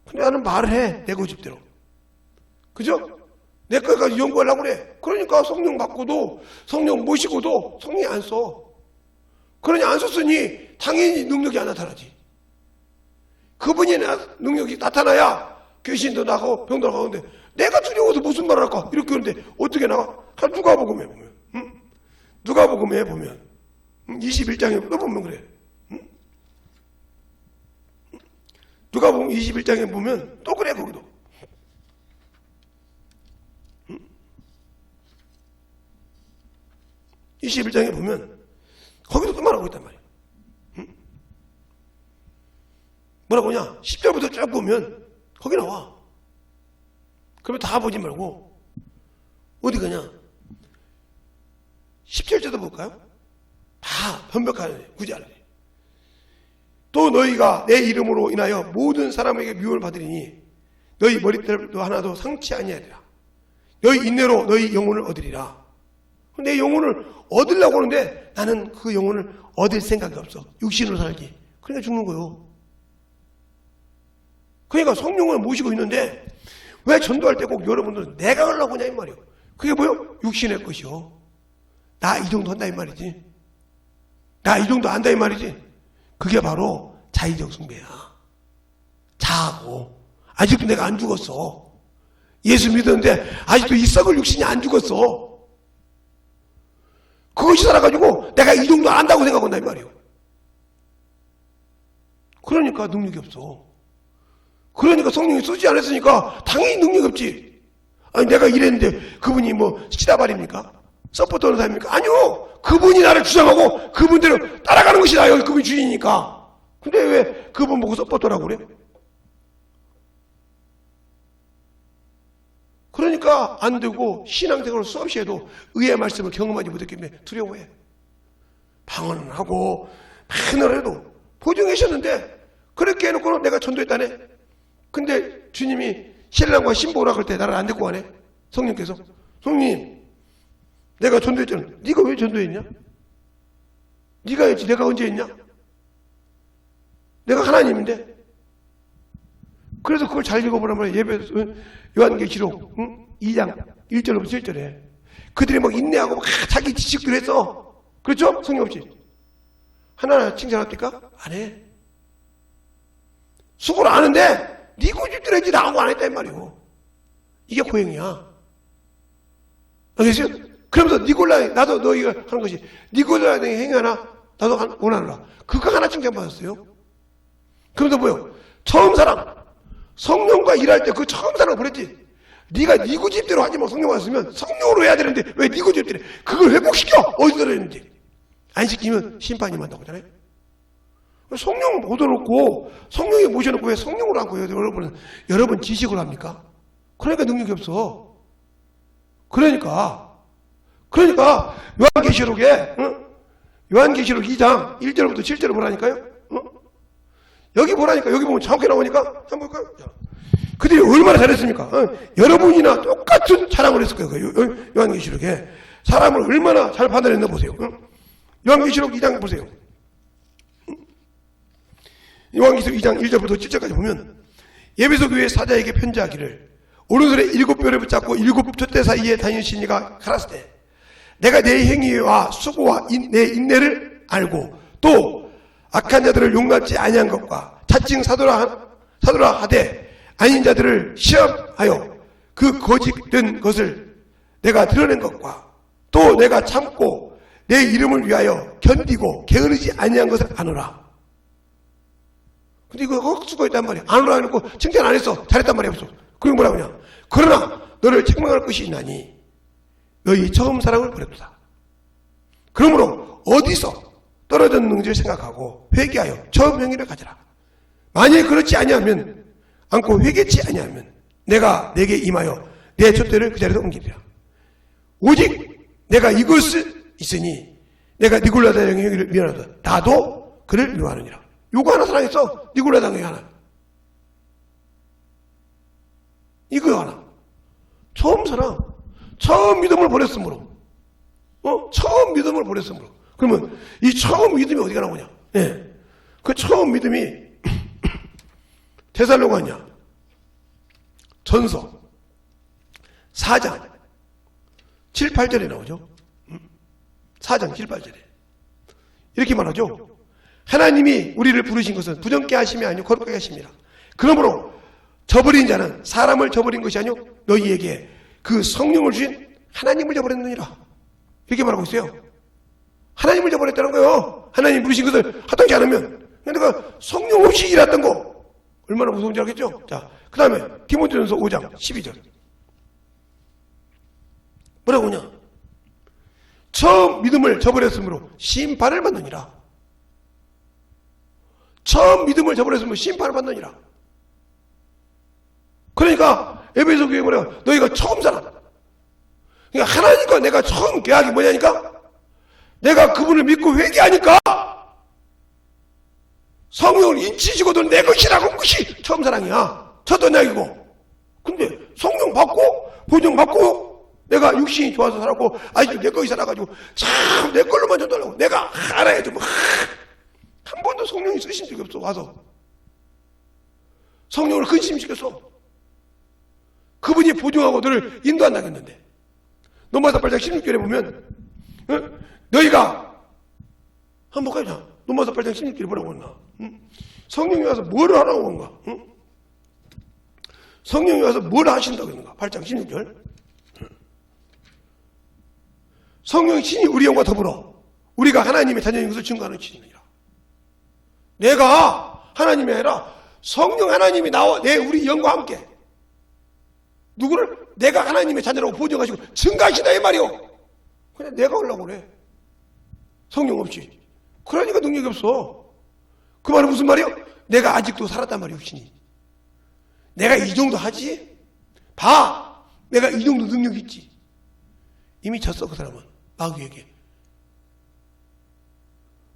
근데 나는 말을 해. 내 고집대로. 그죠? 내 거까지 연구하려고 그래. 그러니까 성령 받고도 성령 모시고도 성령이 안 써. 그러니 안 썼으니 당연히 능력이 안 나타나지. 그분이 능력이 나타나야 귀신도 나가고 병도 나가는데 내가 두려워서 무슨 말을 할까? 이렇게 그러는데 어떻게 나가? 누가복음에 보면 응? 누가복음에 보면 21장에 또 보면 그래. 응? 누가복음 21장에 보면 또 그래 거기도. 응? 21장에 보면 거기도 또 말하고 있단 말이야. 응? 뭐라고 하냐? 10절부터 쭉 보면 거기 나와. 그러면 다 보지 말고 어디 가냐? 17절도 볼까요? 다 변벽하는 구절. 또 너희가 내 이름으로 인하여 모든 사람에게 미움을 받으리니 너희 머리털도 하나도 상치 아니하리라. 너희 인내로 너희 영혼을 얻으리라. 내 영혼을 얻으려고 하는데 나는 그 영혼을 얻을 생각이 없어. 육신으로 살기. 그러니까 죽는 거요. 그러니까 성령을 모시고 있는데 왜 전도할 때 꼭 여러분들은 내가 하려고 하냐 이 말이요. 그게 뭐요? 육신의 것이요. 나 이 정도 한다 이 말이지. 나 이 정도 안다 이 말이지. 그게 바로 자의적 숭배야. 자하고 아직도 내가 안 죽었어. 예수 믿었는데 아직도 이 썩을 육신이 안 죽었어. 그것이 살아가지고 내가 이 정도 안다고 생각한다 이 말이에요. 그러니까 능력이 없어. 그러니까 성령이 쓰지 않았으니까 당연히 능력이 없지. 아니 내가 이랬는데 그분이 뭐 시다발입니까? 서포터는 사입니까? 아니요. 그분이 나를 주장하고 그분대로 따라가는 것이 나요. 그분이 주인이니까. 근데 왜 그분 보고 서포터라고 그래? 그러니까 안 되고 신앙생활을 수없이 해도 의의 말씀을 경험하지 못했기 때문에 두려워해. 방언을 하고 많은 해도 보증하셨는데 그렇게 해놓고는 내가 전도했다네. 근데 주님이 신랑과 신부라 그럴 때 나를 안 데리고 가네. 성령께서. 성님 내가 전도했잖아. 네가 왜 전도했냐? 네가 했지 내가 언제 했냐? 내가 하나님인데. 그래서 그걸 잘 읽어보란 말이야. 요한계시록 2장 1절부터 7절에 그들이 막 인내하고 막 자기 지식들 했어. 그렇죠? 성령 없이. 하나하나 칭찬합니까? 안 해. 수고를 아는데 네 고집들 했지 나하고 안 했단 말이오. 이게 고행이야. 알겠어요? 그러면서 니골라 나도 너희가 하는 것이 니골라의 행위 하나 나도 원하노라. 그거 하나 칭찬받았어요. 그러면서 뭐요? 처음 사랑 성령과 일할 때 그 처음 사랑을 보냈지. 네가 네 고집대로 하지 뭐 성령 왔으면 성령으로 해야 되는데 왜 네 고집대로 해? 그걸 회복시켜. 어디서 했는지 안 시키면 심판이 만다고 하잖아요. 성령을 못 얻어놓고 성령이 모셔놓고 왜 성령으로 한 거예요? 여러분 지식으로 합니까? 그러니까 능력이 없어. 그러니까 요한계시록에 요한계시록 2장 1절부터 7절을 보라니까요. 여기 보라니까. 여기 보면 정확히 나오니까 한번 볼까요? 그들이 얼마나 잘했습니까? 여러분이나 똑같은 자랑을 했을 거예요. 요한계시록에 사람을 얼마나 잘 판단했나 보세요. 요한계시록 2장 보세요. 요한계시록 2장 1절부터 7절까지 보면 예배소 교회 사자에게 편지하기를 오른손에 7뼈를 붙잡고 7 촛대 사이에 다니시는 이가 가라사 때 내가 내 행위와 수고와 내 인내를 알고 또 악한 자들을 용납지 아니한 것과 자칭 사도라 하되 아닌 자들을 시험하여 그 거짓된 것을 내가 드러낸 것과 또 내가 참고 내 이름을 위하여 견디고 게으르지 아니한 것을 아노라. 근데 이거 수고했단 말이야. 아노라 해놓고 칭찬 안 했어. 잘했단 말이야. 없어. 그리고 뭐라고 하냐. 그러나 너를 책망할 것이 있나니 너희 처음 사랑을 버렸다. 그러므로 어디서 떨어졌는지를 생각하고 회개하여 처음 행위를 가져라. 만일 그렇지 아니하면 않고 회개치 아니하면 내가 내게 임하여 내 촛대를 그 자리에 옮기리라. 오직 내가 이것을 있으니 내가 니골라다의 행위를 미워하다. 나도 그를 미워하느니라. 요거 하나 사랑했어. 니골라다의 행위 하나. 이거 하나. 처음 사랑. 처음 믿음을 버렸으므로. 처음 믿음을 버렸으므로. 그러면 이 처음 믿음이 어디가 나오냐? 예. 그 처음 믿음이 데살로가냐? 전서 4장 7, 8절에 나오죠. 4장 7, 8절에 이렇게 말하죠. 하나님이 우리를 부르신 것은 부정케 하심이 아니요 거룩하게 하심이라. 그러므로 저버린 자는 사람을 저버린 것이 아니요 너희에게 그 성령을 주신 하나님을 저버렸느니라. 이렇게 말하고 있어요. 하나님을 저버렸다는 거예요. 하나님 부르신 것을 하던지 않으면. 내가 성령 없이 일했던 거 얼마나 무서운지 알겠죠? 자, 그 다음에 디모데전서 5장 12절 뭐라고 하냐? 처음 믿음을 저버렸으므로 심판을 받느니라. 처음 믿음을 저버렸으므로 심판을 받느니라. 그러니까 에베소 교회 뭐래요? 너희가 처음 살아. 그러니까 하나님과 내가 처음 계약이 뭐냐니까? 내가 그분을 믿고 회개하니까 성령을 인치시고도 내 것이라고 한 것이 처음 사랑이야. 첫 언약이고. 근데 성령 받고 보증 받고 내가 육신이 좋아서 살았고 아직도 내 거기 살아가지고 참 내 걸로만 줘달라고 내가 알아야지 뭐. 한 번도 성령이 쓰신 적이 없어. 와서 성령을 근심시켰어. 그분이 보증하고 너를 인도한다고 했는데 로마서 8장 16절에 보면 너희가 한번 가자. 로마서 8장 16절에 뭐라고 했나? 성령이 와서 뭐를 하라고 한가? 성령이 와서 뭘 하신다고 했는가? 8장 16절. 성령이 친히 우리 영과 더불어 우리가 하나님의 자녀인 것을 증거하는 친이니라. 내가 하나님이 아니라 성령 하나님이 나와 우리 영과 함께 누구를 내가 하나님의 자녀라고 보증하시고 증거하시다 이 말이요. 그냥 내가 하려고 그래. 성령 없이. 그러니까 능력이 없어. 그 말은 무슨 말이요? 내가 아직도 살았단 말이야. 육신이. 내가 이 정도 하지? 봐. 내가 이 정도 능력이 있지. 이미 졌어 그 사람은. 마귀에게.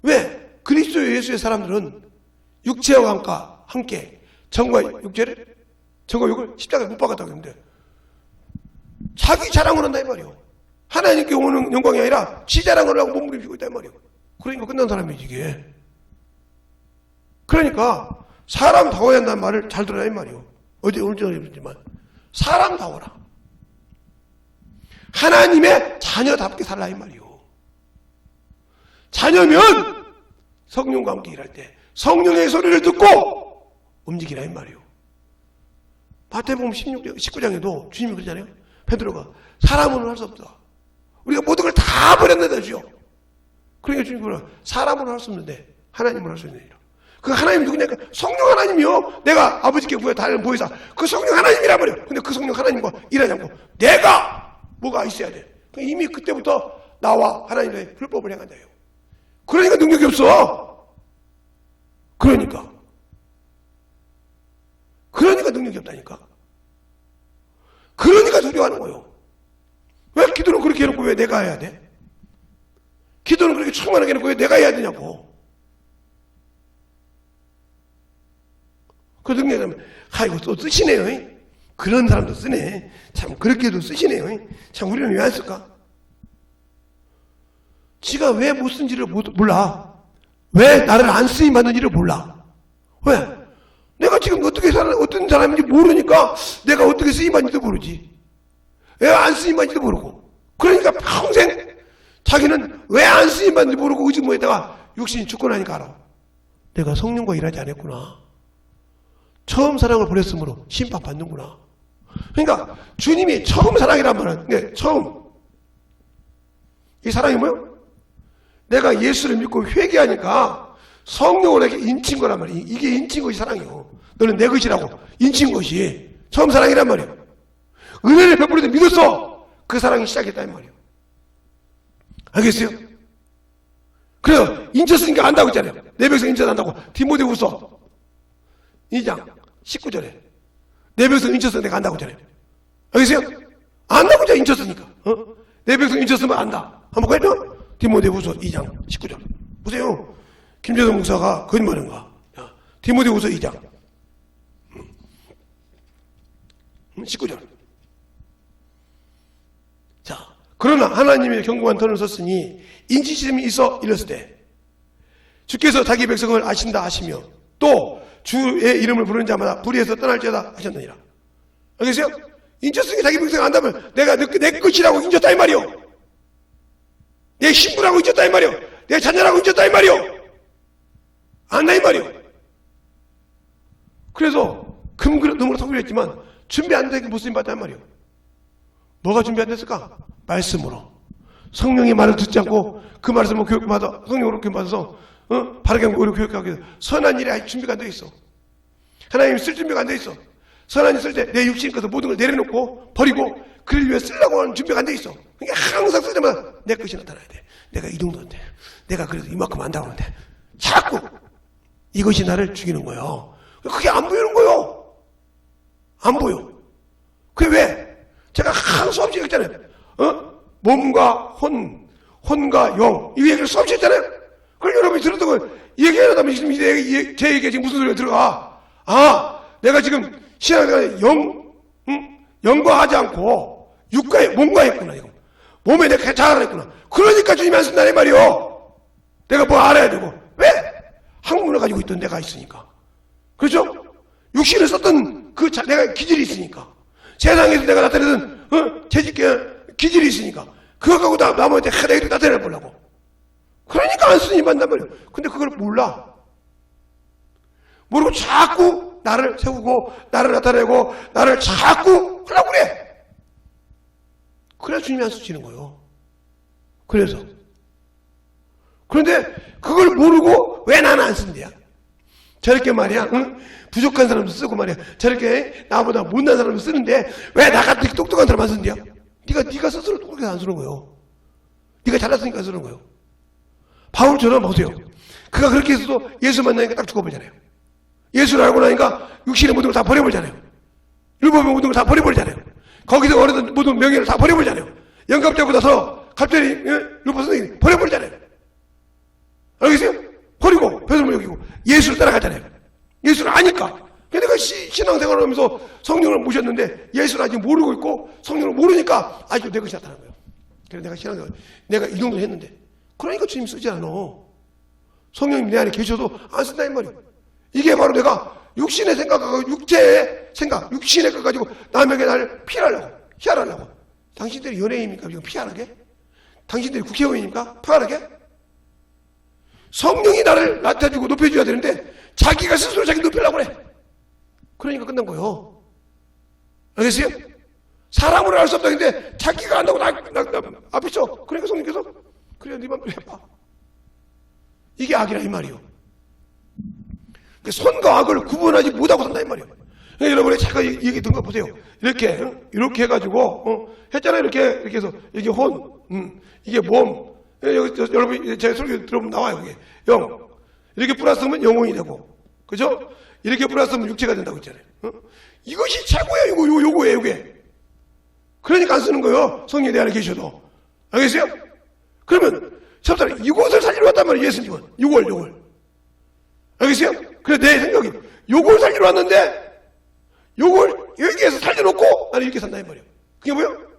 왜? 그리스도 예수의 사람들은 육체와 함께 정과 육체를 정과 육을 십자가에 못 박았다고 했는데 자기 자랑을 한다 이 말이요. 하나님께 오는 영광이 아니라 지 자랑을 하고 몸부림치고 있다 이 말이요. 그러니까 끝난 사람이지 이게. 그러니까 사람다워야 한다는 말을 잘 들어야 이 말이요. 어제 오늘 전에 했지만 사람다워라. 하나님의 자녀답게 살라 이 말이요. 자녀면 성령과 함께 일할 때 성령의 소리를 듣고 움직이라 이 말이요. 마태복음 19장에도 주님이 그러잖아요. 베드로가 사람으로는 할 수 없다. 우리가 모든 걸 다 버렸는데 주요. 그러니까 주님이 그러나 사람으로는 할 수 없는데 하나님으로 할 수 있느니라. 그 하나님 누구냐니까 성령 하나님이요. 내가 아버지께 구해 다른 보혜사 그 성령 하나님이라 말이야. 근데 그 성령 하나님과 일하지 않고 내가 뭐가 있어야 돼. 이미 그때부터 나와 하나님의 불법을 행한다요. 그러니까 능력이 없어. 그러니까 능력이 없다니까. 그러니까 두려워하는 거예요. 왜 기도는 그렇게 해놓고 왜 내가 해야 돼? 기도는 그렇게 충만하게 해놓고 왜 내가 해야 되냐고. 그 능력이라면 아이고 또 쓰시네요. 그런 사람도 쓰네. 참 그렇게도 쓰시네요. 참 우리는 왜 안 쓸까? 지가 왜 못 쓴지를 몰라. 왜 나를 안 쓰임 받는지를 몰라. 왜? 내가 지금 어떤 사람인지 모르니까 내가 어떻게 쓰임 받는지도 모르지. 왜 안 쓰임 받는지도 모르고. 그러니까 평생 자기는 왜 안 쓰임 받는지 모르고 의지모에다가 육신이 죽고 나니까 알아. 내가 성령과 일하지 않았구나. 처음 사랑을 버렸으므로 심판받는구나. 그러니까 주님이 처음 사랑이란 말은 처음 이 사랑이 뭐예요? 내가 예수를 믿고 회개하니까 성령을 내게 인친 거란 말이에요. 이게 인친 것이 사랑이요. 너는 내 것이라고 인친 것이 처음 사랑이란 말이에요. 은혜를 베풀을 때 믿었어. 그 사랑이 시작했다는 말이에요. 알겠어요? 그래요. 인쳤으니까 안다고 했잖아요. 내 백성 인쳐난다고 디모데후서 2장 19절에 내 백성 인쳤으면 내가 안다고 했잖아요. 알겠어요? 안다고 했잖아요. 인쳤으니까. 내 백성 인쳤으면 안다. 한번 가죠? 디모데후서 2장 19절. 보세요. 김재동 목사가 거짓말인가? 디모데후서 2장 19절. 자, 그러나 하나님의 견고한 터를 썼으니 인지심이 있어 이랬을 때 주께서 자기 백성을 아신다 하시며 또 주의 이름을 부르는 자마다 불의에서 떠날지어다 하셨느니라. 알겠어요? 인쳤으니까 자기 백성을 안다면 내가 내 것이라고 인쳤다 이 말이요. 내 신부라고 인쳤다 이 말이요. 내 자녀라고 인쳤다 이 말이요. 안다 이 말이요. 그래서 금그릇 너무나 성불했지만 준비 안 되게 못 쓰임 받다 이 말이요. 뭐가 준비 안 됐을까? 말씀으로. 성령의 말을 듣지 않고 그 말씀을 교육받아 성령으로 교육받아서 바르게 오히려 교육하게 돼서 선한 일에 아직 준비가 안 돼 있어. 하나님이 쓸 준비가 안 돼 있어. 선한 일 쓸 때 내 육신 것을 모든 걸 내려놓고 버리고 그를 위해 쓰려고 하는 준비가 안 돼 있어. 그러니까 항상 쓸 때마다 내 것이 나타나야 돼. 내가 이 정도인데 내가 그래도 이만큼 안다고 하는데 자꾸 이것이 나를 죽이는 거예요. 그게 안 보이는 거예요. 안 보여. 그게 왜? 제가 항상 수없이 했잖아요. 몸과 혼과 영 이 얘기를 수없이 했잖아요. 그걸 여러분이 들었던 걸 얘기하려면 지금 제 얘기가 지금 무슨 소리가 들어가. 아, 내가 지금 신앙생활에 영, 응? 영광하지 않고 육가에 몸과 했구나. 이거. 몸에 내가 자아냈구나. 그러니까 주님이 안 쓴다는 말이요. 내가 뭐 알아야 되고. 왜? 학문을 가지고 있던 내가 있으니까. 그렇죠? 육신을 썼던 내가 기질이 있으니까. 세상에서 내가 나타내던 기질이 있으니까. 그거 갖고 남한테 내가 나타내 보려고. 그러니까 안 쓰니 만단 말이에요. 근데 그걸 몰라. 모르고 자꾸 나를 세우고 나를 나타내고 나를 자꾸 하려고 그래. 그래서 주님이 안 쓰시는 거예요. 그래서. 그런데 그걸 모르고 왜 나는 안 쓴대야? 저렇게 말이야. 응? 부족한 사람도 쓰고 말이야. 저렇게 나보다 못난 사람도 쓰는데 왜 나 같은 똑똑한 사람 안 쓴대야? 네가 스스로 그렇게 안 쓰는 거예요. 네가 잘났으니까 쓰는 거예요. 바울처럼 보세요. 그가 그렇게 해서도 예수 만나니까 딱 죽어버리잖아요. 예수를 알고 나니까 육신의 모든 걸 다 버려버리잖아요. 율법의 모든 걸 다 버려버리잖아요. 거기서 얻은 모든 명예를 다 버려버리잖아요. 영감자보다서 갑자기 율법 선생님이 버려버리잖아요. 알겠어요? 버리고 배설물 여기고 예수를 따라가잖아요. 예수를 아니까. 내가 신앙생활을 하면서 성령을 모셨는데 예수를 아직 모르고 있고 성령을 모르니까 아직도 내 것이 나타난 거예요. 그래서 내가 신앙생활 내가 이 정도 했는데 그러니까 주님 쓰지 않아. 성령님 내 안에 계셔도 안 쓴다 이 말이에요. 이게 바로 내가 육신의 생각하고 육체의 생각, 육신의 것 가지고 남에게 나를 피하려고. 당신들이 연예인입니까? 지금 피하라게? 당신들이 국회의원입니까? 피하라게? 성령이 나를 나타주고 높여줘야 되는데 자기가 스스로 자기 높이려고 그래. 그러니까 끝난 거예요. 알겠어요? 사람으로 할 수 없다 했는데 자기가 안다고 나 앞에 쳐. 그러니까 성령께서 그래 네 맘대로 해봐. 이게 악이라 이 말이에요. 선과 악을 구분하지 못하고 산다 이 말이에요. 여러분이 잠깐 얘기 듣는 거 보세요. 이렇게 해가지고 했잖아요. 이렇게 해서 이게 이게 몸. 여러분 제 설교 들어보면 나와요. 이게 영. 이렇게 플러스면 영혼이 되고, 그죠? 이렇게 플러스면 육체가 된다고 했잖아요. 이것이 최고예요. 요거예요. 이게. 그러니까 안 쓰는 거예요. 성령이 내 안에 계셔도. 알겠어요? 그러면 섭사는 이곳을 살리러 왔단 말이에요. 예수님은. 요걸. 알겠어요? 그래 내 생각이 요걸 살리러 왔는데 요걸 여기에서 살려놓고 나는 이렇게 산다 이 말이에요. 그게 뭐예요?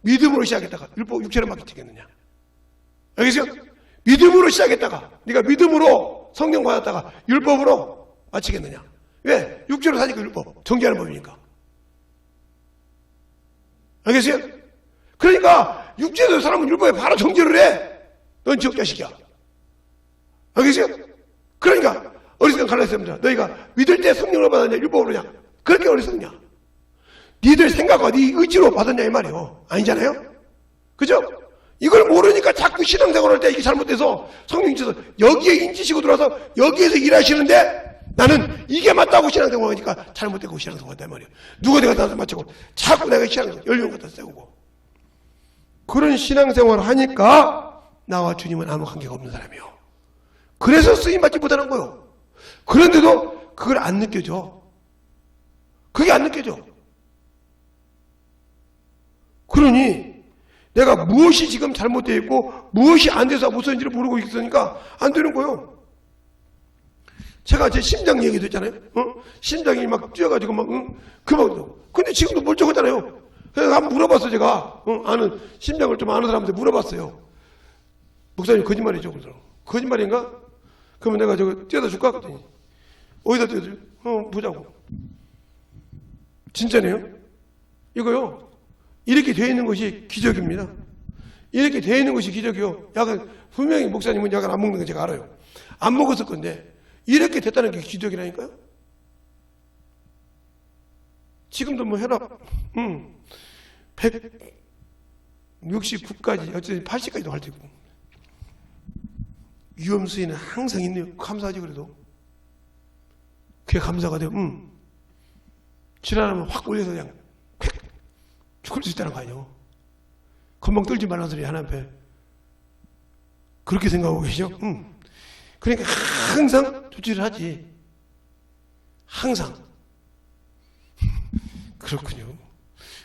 믿음으로 시작했다가 율법 육체로 맡기겠느냐. 알겠어요? 믿음으로 시작했다가 네가 믿음으로 성령 받았다가 율법으로 마치겠느냐. 왜? 육체로 사니까 율법 정죄하는 법이니까. 알겠어요? 그러니까 육체에서 사람은 율법에 바로 정죄를 해. 넌 지옥자식이야. 알겠어요? 그러니까 어리석은 갈라디아서입니다. 너희가 믿을 때 성령을 받았냐 율법으로냐. 그렇게 어리석냐. 니들 생각과 네 의지로 받았냐 이 말이에요. 아니잖아요. 그죠? 이걸 모르니까 자꾸 신앙생활 할 때 이게 잘못돼서 성령이 있어서 여기에 인지시고 들어와서 여기에서 일하시는데 나는 이게 맞다고 신앙생활 하니까 잘못되고 신앙생활 한단 말이에요. 누가 내가 나한테 맞추고 자꾸 내가 신앙생활 연륜 갖다 세우고 그런 신앙생활을 하니까 나와 주님은 아무 관계가 없는 사람이에요. 그래서 쓰임받지 못하는 거예요. 그런데도 그걸 안 느껴져. 그게 안 느껴져. 그러니 내가 무엇이 지금 잘못되어 있고 무엇이 안 돼서 못 쓰는지를 모르고 있으니까 안 되는 거예요. 제가 제 심장 얘기도 했잖아요. 심장이 막 뛰어가지고 막 근데 지금도 멀쩡하잖아요. 그래서 한번 물어봤어 제가. 아는 심장을 좀 아는 사람한테 물어봤어요. 목사님 거짓말이죠. 그래서 거짓말인가? 그러면 내가 저거 띄워다 줄까? 그랬더니 어디다 띄워줘? 보자고. 진짜네요? 이거요. 이렇게 되어 있는 것이 기적입니다. 이렇게 되어 있는 것이 기적이요. 약은 분명히 목사님은 약을 안 먹는 거 제가 알아요. 안 먹었을 건데 이렇게 됐다는 게 기적이라니까요. 지금도 뭐 혈압 169까지 어쨌든 80까지도 할 수 있고 위험수위는 항상 있네요. 감사하지 그래도. 그게 감사가 돼요. 지랄하면 확 올려서 그냥 휙 죽을 수 있다는 거 아니에요. 금방 떨지 말라는 소리 하나 앞에. 그렇게 생각하고 계시죠? 그러니까 항상 조치를 하지. 항상. 그렇군요.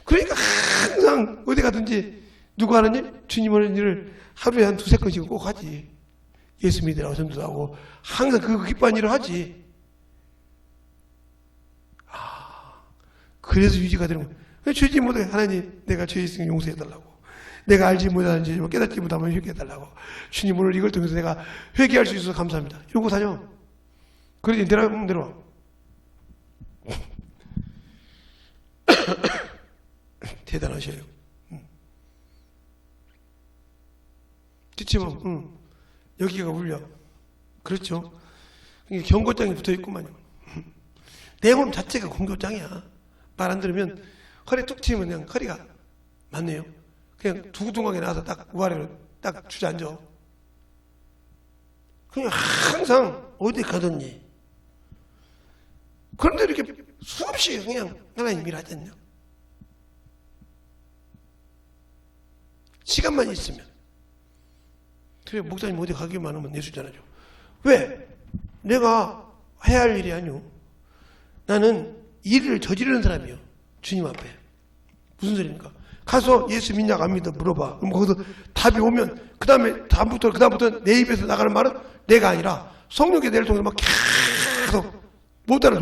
그러니까 항상 어디 가든지 누가 하는 일? 주님 하는 일을 하루에 한 두세 건씩은 꼭 하지. 예수 믿으라고 전도도 하고 항상 그 기뻐한 일을 하지. 그래서 유지가 되는 거예요. 죄지 못해 하나님 내가 죄 있으면 용서해달라고. 내가 알지 못하는 죄 깨닫지 못하면 회개해달라고. 주님 오늘 이걸 통해서 내가 회개할 수 있어서 감사합니다. 이러고 다녀. 그러지 내려와. 대단하셔요. 그치만 여기가 울려. 그렇죠. 경고장이 붙어있구만요. 내 몸 자체가 공교장이야. 말 안 들으면 허리 툭 치면 그냥 허리가 맞네요. 그냥 두둥하게 나와서 딱 우아래로 딱 주저앉아. 그냥 항상 어디 가든지. 그런데 이렇게 수없이 그냥 하나님 일하지 않냐. 시간만 있으면. 그래 목사님 어디 가기만 하면 내주잖아요. 왜? 내가 해야 할 일이 아니오. 나는 일을 저지르는 사람이요. 주님 앞에. 무슨 소리입니까? 가서 예수 믿냐 안 믿어 물어봐. 그럼 거기서 답이 오면 그다음부터 내 입에서 나가는 말은 내가 아니라 성령의 내를 통해서 막 계속 못 알아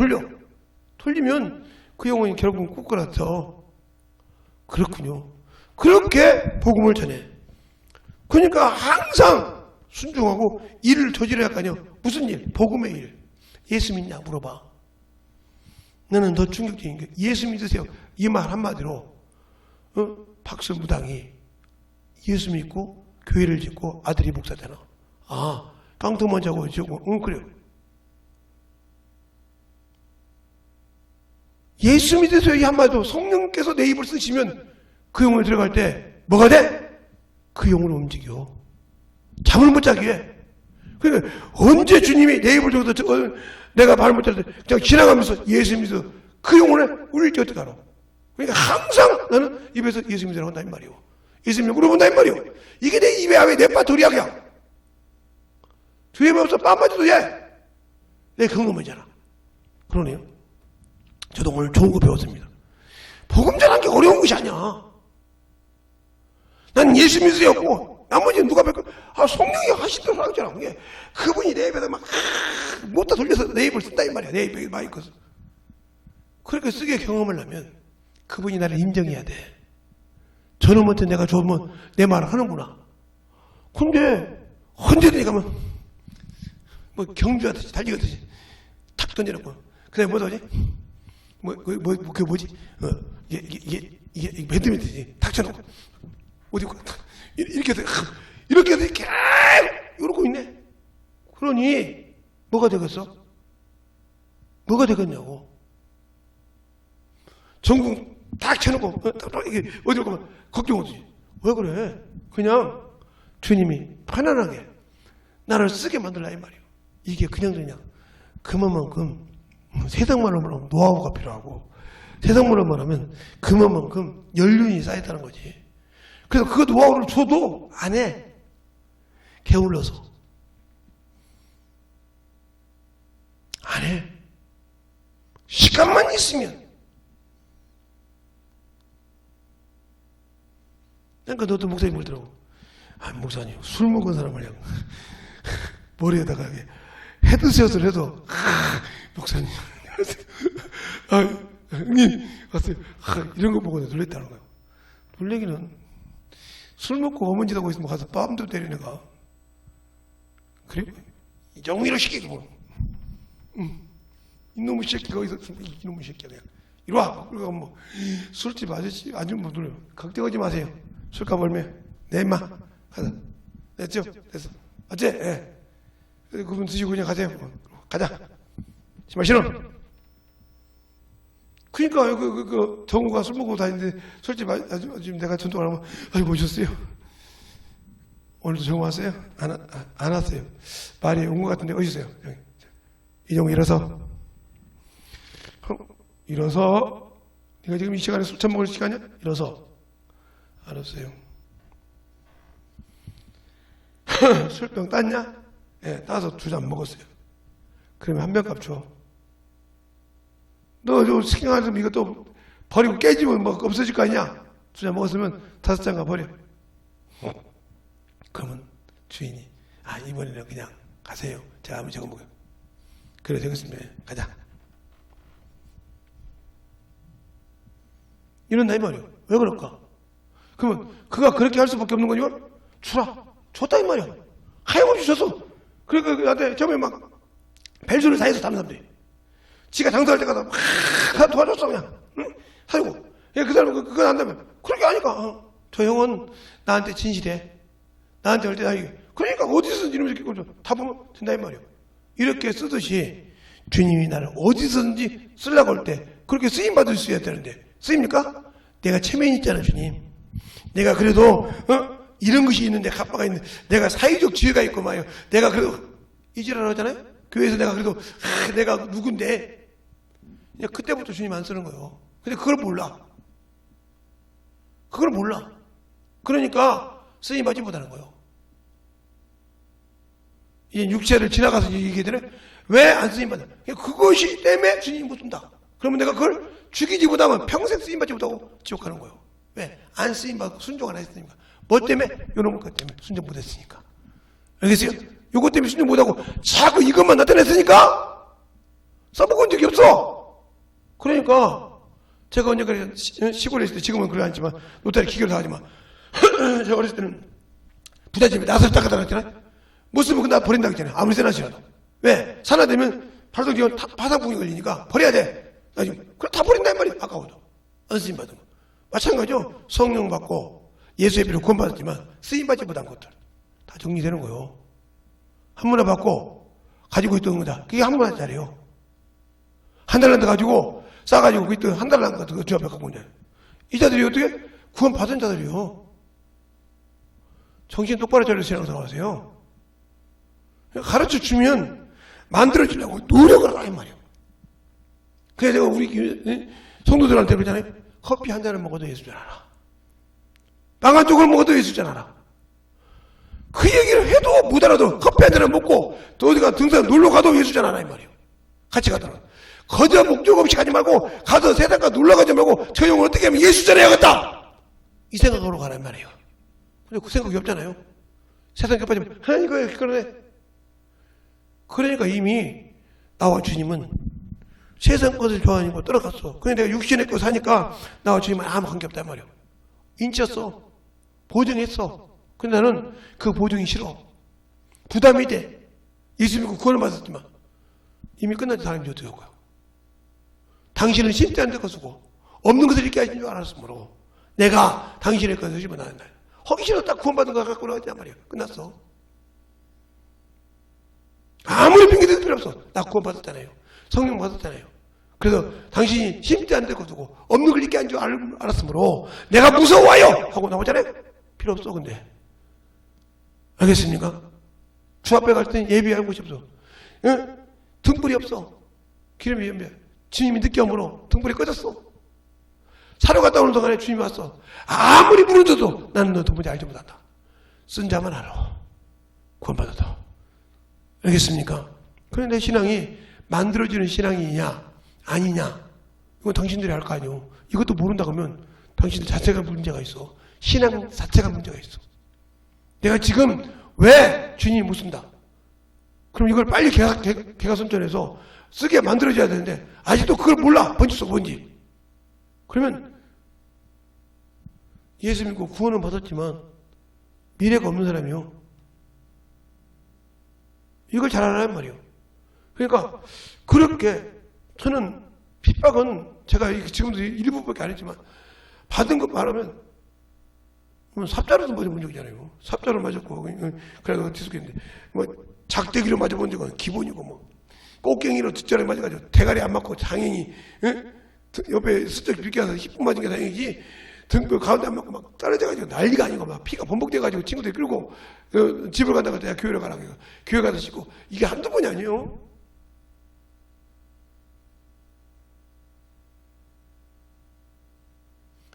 돌리면 그 영혼이 결국은 꾸꾸라져. 그렇군요. 그렇게 복음을 전해. 그러니까 항상 순종하고 일을 저지러야 할 거 아니에요. 무슨 일? 복음의 일. 예수 믿냐 물어봐. 나는 더 충격적인 게 예수 믿으세요. 이 말 한마디로 박설무당이 예수 믿고 교회를 짓고 아들이 목사잖아. 아 깡통만 자고 지고 그래요. 예수 믿으세요 이 한마디로 성령께서 내 입을 쓰시면 그 영혼에 들어갈 때 뭐가 돼? 그 영혼을 움직여. 잠을 못 자게 해. 그러니까 언제 주님이 내 입을 통해서 내가 말 못 잘 때 그냥 지나가면서 예수 믿어 그 영혼을 울릴 때 어떻게 알아? 그러니까 항상 나는 입에서 예수 믿으라고 한다 이 말이오. 예수 믿으라고 물어본다 이 말이오. 이게 내 입에 왜 내 빠돌이야. 주의 말 없어 빰맞아도 돼. 내 근거만이잖아. 그러네요. 저도 오늘 좋은 거 배웠습니다. 복음 전하는 게 어려운 것이 아니야. 난 예수 믿으려고 나머지는 누가 뵐까? 성령이 하시도록 하잖아. 그분이 내 입에다 막 못다 돌려서 내 입을 쓴다 이 말이야. 내 입에 많이 있거든. 그렇게 쓰게 경험을 하면 그분이 나를 인정해야 돼. 저놈한테 내가 좋으면 내 말을 하는구나. 근데 언제든지 가면 뭐 경주하듯이 달리듯이 탁 던져놓고 그다음에 뭐다 하지? 그게 뭐지? 이게 매드매드지 탁쳐놓고 어디 이렇게 해서 계속 이러고 있네. 그러니 뭐가 되겠어? 뭐가 되겠냐고. 전국 딱 쳐놓고 이게 어디로 가면 걱정하지. 왜 그래? 그냥 주님이 편안하게 나를 쓰게 만들라 이 말이에요. 이게 그냥 그만큼 세상말로 말하면 노하우가 필요하고 세상말로 말하면 그만큼 연륜이 쌓였다는 거지. 그래서 그 노하우를 줘도 안 해. 게을러서 안 해. 시간만 있으면. 그러니까 너도 목사님 그러더라고. 목사님 술 먹은 사람을 그냥 머리에다가 헤드셋을 해도 목사님 형님 왔어요. 이런 거 보고 놀랬다는 거예요. 놀래기는 술 먹고 어머니하고 있으면 가서 뺨도 때리네가. 그래? 정의로 시키고 이놈의 새끼가 어디서 이놈의 새끼야 그냥 이리 와. 그리고 뭐 술집 아저씨 아줌마 놀려. 걱정하지 마세요. 술값 얼마? 내 임마 가자. 됐죠? 됐어. 어째? 예. 그분 드시고 그냥 가세요. 가자. 정말 싫어. 그러니까 그 정우가 술 먹고 다니는데 술집 지금 내가 전통을 하면 아이고 오셨어요. 오늘도 정우 왔어요? 안 왔어요. 말이 온 것 같은데 어디세요? 이정우 일어서. 네가 지금 이 시간에 술 처먹을 시간이야? 일어서. 알았어요. 술병 땄냐? 예, 따서 2잔 먹었어요. 그러면 한 병값 줘. 너 저 생각하면 이것도 버리고 깨지면 뭐 없어질 거 아니야? 2잔 먹었으면 5잔가 버려. 그러면 주인이 이번에는 그냥 가세요. 제가 아무 적어 먹어요. 그래 되겠습니다. 가자. 이런다 이 말이에요. 왜 그럴까? 그러면 그가 그렇게 할 수밖에 없는 거니까 주라. 줬다 이 말이야. 하염없이 줬어. 그러니까 나한테 처음에 막 벨소를 사해서 다는 사람들이 지가 장사할 때마다 막 도와줬어 그냥. 응? 사주고. 그 사람은 그건 안다면 그렇게 하니까 저 형은 나한테 진실해. 나한테 할 때 나 이게 그러니까 어디서든지 이러면서 다 보면 된다 이 말이에요. 이렇게 쓰듯이 주님이 나를 어디서든지 쓰려고 할 때 그렇게 쓰임받을 수 있어야 되는데 쓰입니까? 내가 체면이 있잖아 주님. 내가 그래도 이런 것이 있는데 갑바가 있는데 내가 사회적 지혜가 있고 말이요. 내가 그래도 이지랄 하잖아요. 교회에서 내가 그래도 내가 누군데 그냥 그때부터 주님 안 쓰는 거예요. 근데 그걸 몰라. 그걸 몰라. 그러니까 쓰임받지 못하는 거예요. 이제 육체를 지나가서 얘기해 되네. 왜 안 쓰임받아? 그것이 때문에 주님이 못 쓴다. 그러면 내가 그걸 죽이지 못하면 평생 쓰임받지 못하고 지옥 가는 거예요. 왜? 안 쓰임받고 순종 안 했으니까. 뭐 때문에? 이런 것 때문에 순종 못했으니까. 알겠어요? 요것 때문에 순종 못하고 자꾸 이것만 나타냈으니까 써먹은 적이 없어. 그러니까 제가 언제 그래 시골에 있을 때 지금은 그러지 않지만 노타리 기결도 하지만 제가 어렸을 때는 부잣집에 나서를 닦아다 놨잖아요. 못 쓰면 나 버린다고 했잖아요. 아무리 세나시라도. 왜? 산화되면 발동지가 파상풍이 걸리니까 버려야 돼. 나중에. 그럼 다 버린단 말이야. 아까워도. 안 쓰임받은 거. 마찬가지죠. 성령 받고 예수의 피로 구원받았지만 쓰임받지 못한 것들. 다 정리되는 거예요. 한 문화 받고 가지고 있던 거다. 그게 한 문화짜리예요. 한 달란트 가지고 싸가지고 그 있던 한 달란트 같은 거 주 앞에 갖고 오냐. 이 자들이 어떻게? 구원받은 자들이요. 정신 똑바로 차려 세상 살아가세요. 가르쳐 주면 만들어 주려고 노력을 하라 이 말이에요. 그래서 내가 우리 성도들한테 그러잖아요. 커피 한 잔을 먹어도 예수 줄 알아. 빵 한 쪽을 먹어도 예수 줄 알아. 그 얘기를 해도 못 알아도 커피 한 잔을 먹고 또 어디가 등산 놀러 가도 예수 줄 알아 이 말이에요. 같이 가더라고. 거저 목적 없이 가지 말고 가서 세상가 놀러 가지 말고 저 형을 어떻게 하면 예수 전해야겠다. 이 생각으로 가란 말이에요. 근데 그 생각이 없잖아요. 세상 겹빠지면 이거 그러네. 그러니까 이미 나와 주님은 세상 것을 좋아하니까 떨어갔어. 그런데 내가 육신의 것 사니까 나와 주님은 아무 관계없단 말이야. 인치였어. 보증했어. 근데 나는 그 보증이 싫어. 부담이 돼. 예수 믿고 구원을 받았지만 이미 끝난 사람이 어떻게 할 거야. 당신은 심대 안 될 것이고 없는 것을 잃게 하신 줄 알았으므로 내가 당신의 것을 집어넣는다. 허기 싫었다 구원받은 거 갖고 나왔단 말이야. 끝났어. 아무리 핑계대도 필요 없어. 나 구원받았잖아요. 성령 받았잖아요. 그래서 당신이 심지 안 될 것이고 없는 걸 잊게 한 줄 알았으므로 내가 무서워요 하고 나오잖아요. 필요 없어. 근데 알겠습니까? 주 앞에 갈 때는 예비할 곳이 없어. 응? 등불이 없어. 기름이 연비야. 주님이 늦게 오므로 등불이 꺼졌어. 사러 갔다 오는 동안에 주님이 왔어. 아무리 부르줘도 나는 너 등불이 알지 못한다. 쓴 자만 알아. 구원받았다. 알겠습니까? 그런데 신앙이 만들어지는 신앙이냐 아니냐 이건 당신들이 알 거 아니에요. 이것도 모른다 그러면 당신들 자체가 문제가 있어. 신앙 자체가 문제가 있어. 내가 지금 왜 주님이 못 쓴다. 그럼 이걸 빨리 개가선전해서 쓰게 만들어줘야 되는데 아직도 그걸 몰라. 뭔지 써 뭔지. 그러면 예수 믿고 구원은 받았지만 미래가 없는 사람이요. 이걸 잘 알아란 말이에요. 그러니까 그렇게 저는 핍박은 제가 지금도 일부밖에 안 했지만 받은 것 말하면 삽자루도 맞아본 적이잖아요. 삽자루 맞았고 그래서 뒤속했는데 뭐 작대기로 맞아본 적은 기본이고 뭐 꽃갱이로 뒷자리에 맞아가지고 대가리 안 맞고 당연히 옆에 슬쩍 비껴서 10분 맞은 게 다행이지 등뼈 가운데 안 맞고 막 떨어져가지고 난리가 아니고 막 피가 범벅돼가지고 친구들이 끌고 집을 간다고 내가 교회를 가라고 해요. 교회 가서 씻고 이게 한두 번이 아니에요.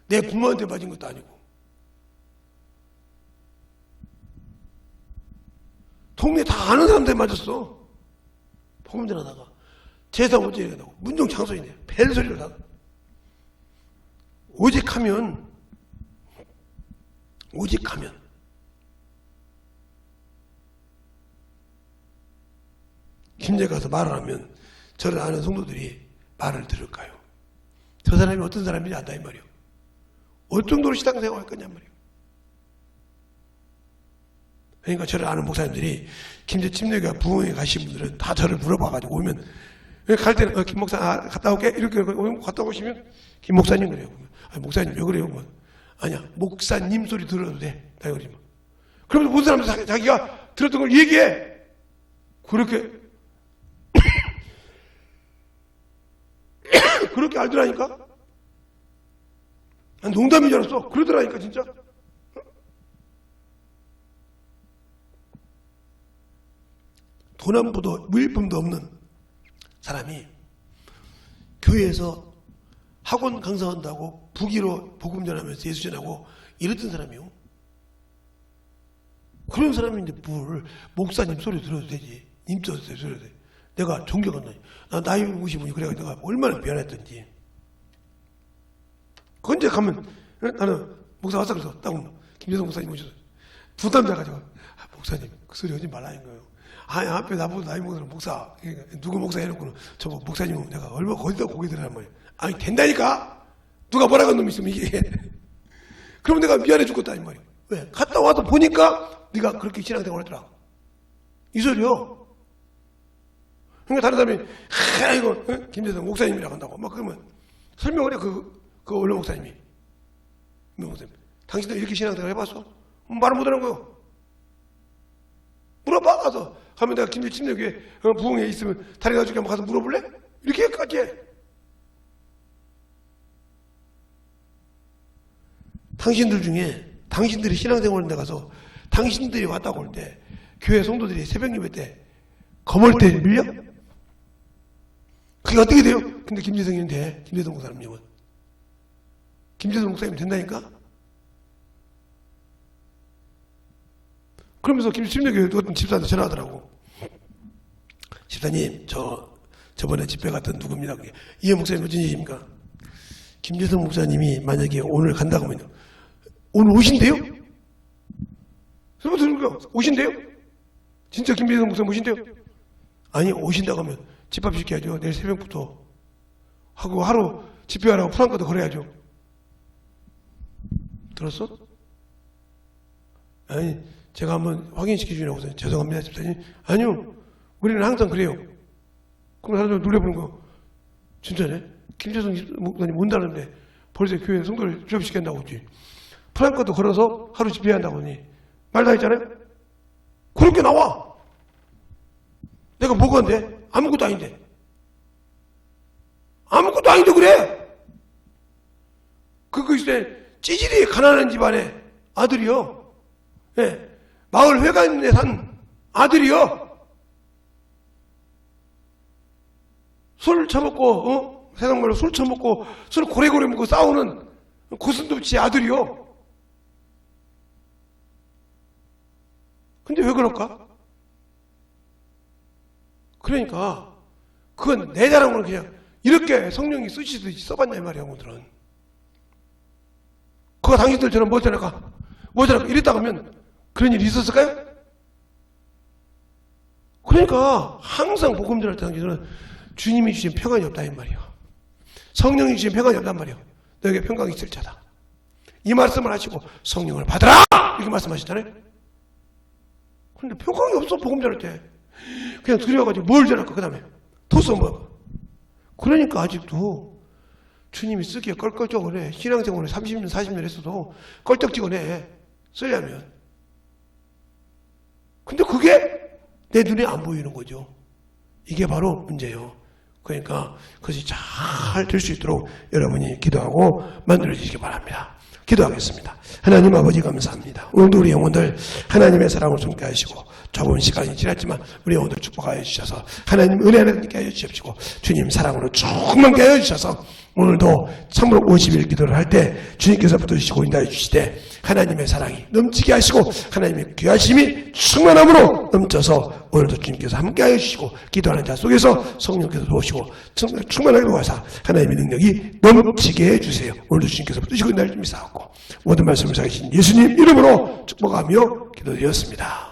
내 부모한테 맞은 것도 아니고 동네 다 아는 사람들 맞았어. 복음전 하다가 제사 오지에 나고 문종 장소인데 벨소리를 하고 오직 하면 김제 가서 말을 하면 저를 아는 성도들이 말을 들을까요? 저 사람이 어떤 사람인지 안다 이 말이요. 어느 정도로 신앙생활 할 거냔 말이에요. 그러니까 저를 아는 목사님들이 김제 침례교회 부흥회 가신 분들은 다 저를 물어봐가지고 오면 갈 때는 김 목사 갔다 올게 이렇게 갔다 오시면 김 목사님 그래요. 아니, 목사님 왜 그래요? 뭐. 아니야 목사님 소리 들어도 돼. 나 그러지 마. 그러면서 모든 사람들 자기가 들었던 걸 얘기해. 그렇게 그렇게 알더라니까. 난 농담인 줄 알았어. 그러더라니까 진짜. 돈 한 푼도 무일품도 없는 사람이 교회에서 학원 강사한다고 부기로 복음 전하면서 예수 전하고 이랬던 사람이요. 그런 사람인데 뭘 목사님 소리 들어도 되지. 님 소리 들어도 돼. 내가 존경한다니. 나 나이 50이니 그래가지고 내가 얼마나 미안했던지. 언제 가면 나는 목사 왔어 그래서 딱 김재성 목사님 오셔서 부담 돼가지고 목사님 그 소리 하지 말라는 거예요. 아니 앞에 나보다 나이 먹는 목사 누구 목사 해놓고는 저 목사님은 내가 얼마나 거기다 고개 들으란 말이야. 아니 된다니까. 누가 뭐라고 한 놈이 있으면 이게 그럼 내가 미안해 죽겠다 이 말이야. 왜? 갔다 와서 보니까 네가 그렇게 신앙생활 하더라. 이 소리요. 그러니까 다른 사람이 이거 김재성 목사님이라고 한다고 막 그러면 설명을 해. 그 원로 목사님이 목사님 당신도 이렇게 신앙생활 해봤어? 말을 못하는 거요. 물어봐 가서 가면 내가 김제 침례교회 부흥회 있으면 다리 가지고 한번 가서 물어볼래? 이렇게까지 해. 당신들 중에 당신들이 신앙생활에 가서 당신들이 왔다고 할 때 교회 성도들이 새벽 예배 때 거멀 때 밀려? 그게 어떻게 돼요? 근데 김재성이는 돼. 김재성 목사님은 김재성 목사님이 된다니까? 그러면서 김침례교회 어떤 집사한테 전화하더라고. 집사님 저번에 집회 갔던 누구입니다. 그게. 이해 목사님 무슨 일입니까? 김재성 목사님이 만약에 오늘 간다고 하면요. 오늘 오신대요? 설마 들은 거야? 오신대요? 진짜 김재성 목사님 오신대요? 아니 오신다고 하면 집합시켜야죠. 내일 새벽부터 하고 하루 집회하라고 프랑크도 걸어야죠. 들었어? 아니 제가 한번 확인시켜주냐고 해서 죄송합니다 집사님. 아니요 우리는 항상 그래요. 그럼 사람들 놀래보는 거 진짜네. 김재성 목사님 온다는데 벌써 교회 성도를 집합시킨다고 했지. 프랑크도 걸어서 하루 집회한다고 하니 말 다 했잖아요. 그렇게 나와. 내가 뭐가 안 돼? 아무것도 아닌데. 아무것도 아닌데 그래. 그거 있을 때 찌질이 가난한 집안에 아들이요. 예. 마을 회관에 산 아들이요. 술 처먹고 세상 말로 술 처먹고 술 고래고래 먹고 싸우는 고슴도치 아들이요. 근데 왜 그럴까? 그러니까 그건 내 자랑으로 그냥 이렇게 성령이 쓰시듯이 써봤냐 이 말이야. 오늘은 그거 당신들처럼 뭐잖아까 이랬다고 하면 그런 일이 있었을까요? 그러니까 항상 복음 전할 때 당신은 주님이 주신 평안이 없다 이 말이야. 성령이 주신 평안이 없단 말이야. 너에게 평강이 있을 자다. 이 말씀을 하시고 성령을 받으라 이렇게 말씀하시잖아요. 그런데 평강이 없어. 복음 전할 때 그냥 두려워가지고 뭘 전할까 그 다음에 토스 뭐. 그러니까 아직도 주님이 쓰기에 껄껄쩍거려. 신앙생활을 30년 40년 했어도 껄쩍지근해 쓰려면. 근데 그게 내 눈에 안 보이는 거죠. 이게 바로 문제예요. 그러니까 그것이 잘 될 수 있도록 여러분이 기도하고 만들어주시기 바랍니다. 기도하겠습니다. 하나님 아버지 감사합니다. 오늘도 우리 영혼들 하나님의 사랑을 숨게 하시고 적은 시간이 지났지만 우리 영혼들 축복하여 주셔서 하나님 은혜 하나 있게 하여 주십시오. 주님 사랑으로 충만케 하여 주셔서 오늘도 참으로 50일 기도를 할 때 주님께서 붙드시고 인도해 주시되 하나님의 사랑이 넘치게 하시고 하나님의 귀하심이 충만함으로 넘쳐서 오늘도 주님께서 함께 하여 주시고 기도하는 자 속에서 성령께서 도우시고 충만하게 도와서 하나님의 능력이 넘치게 해주세요. 오늘도 주님께서 붙드시고 인도해 주시옵소서. 모든 말씀을 사주신 예수님 이름으로 축복하며 기도드렸습니다.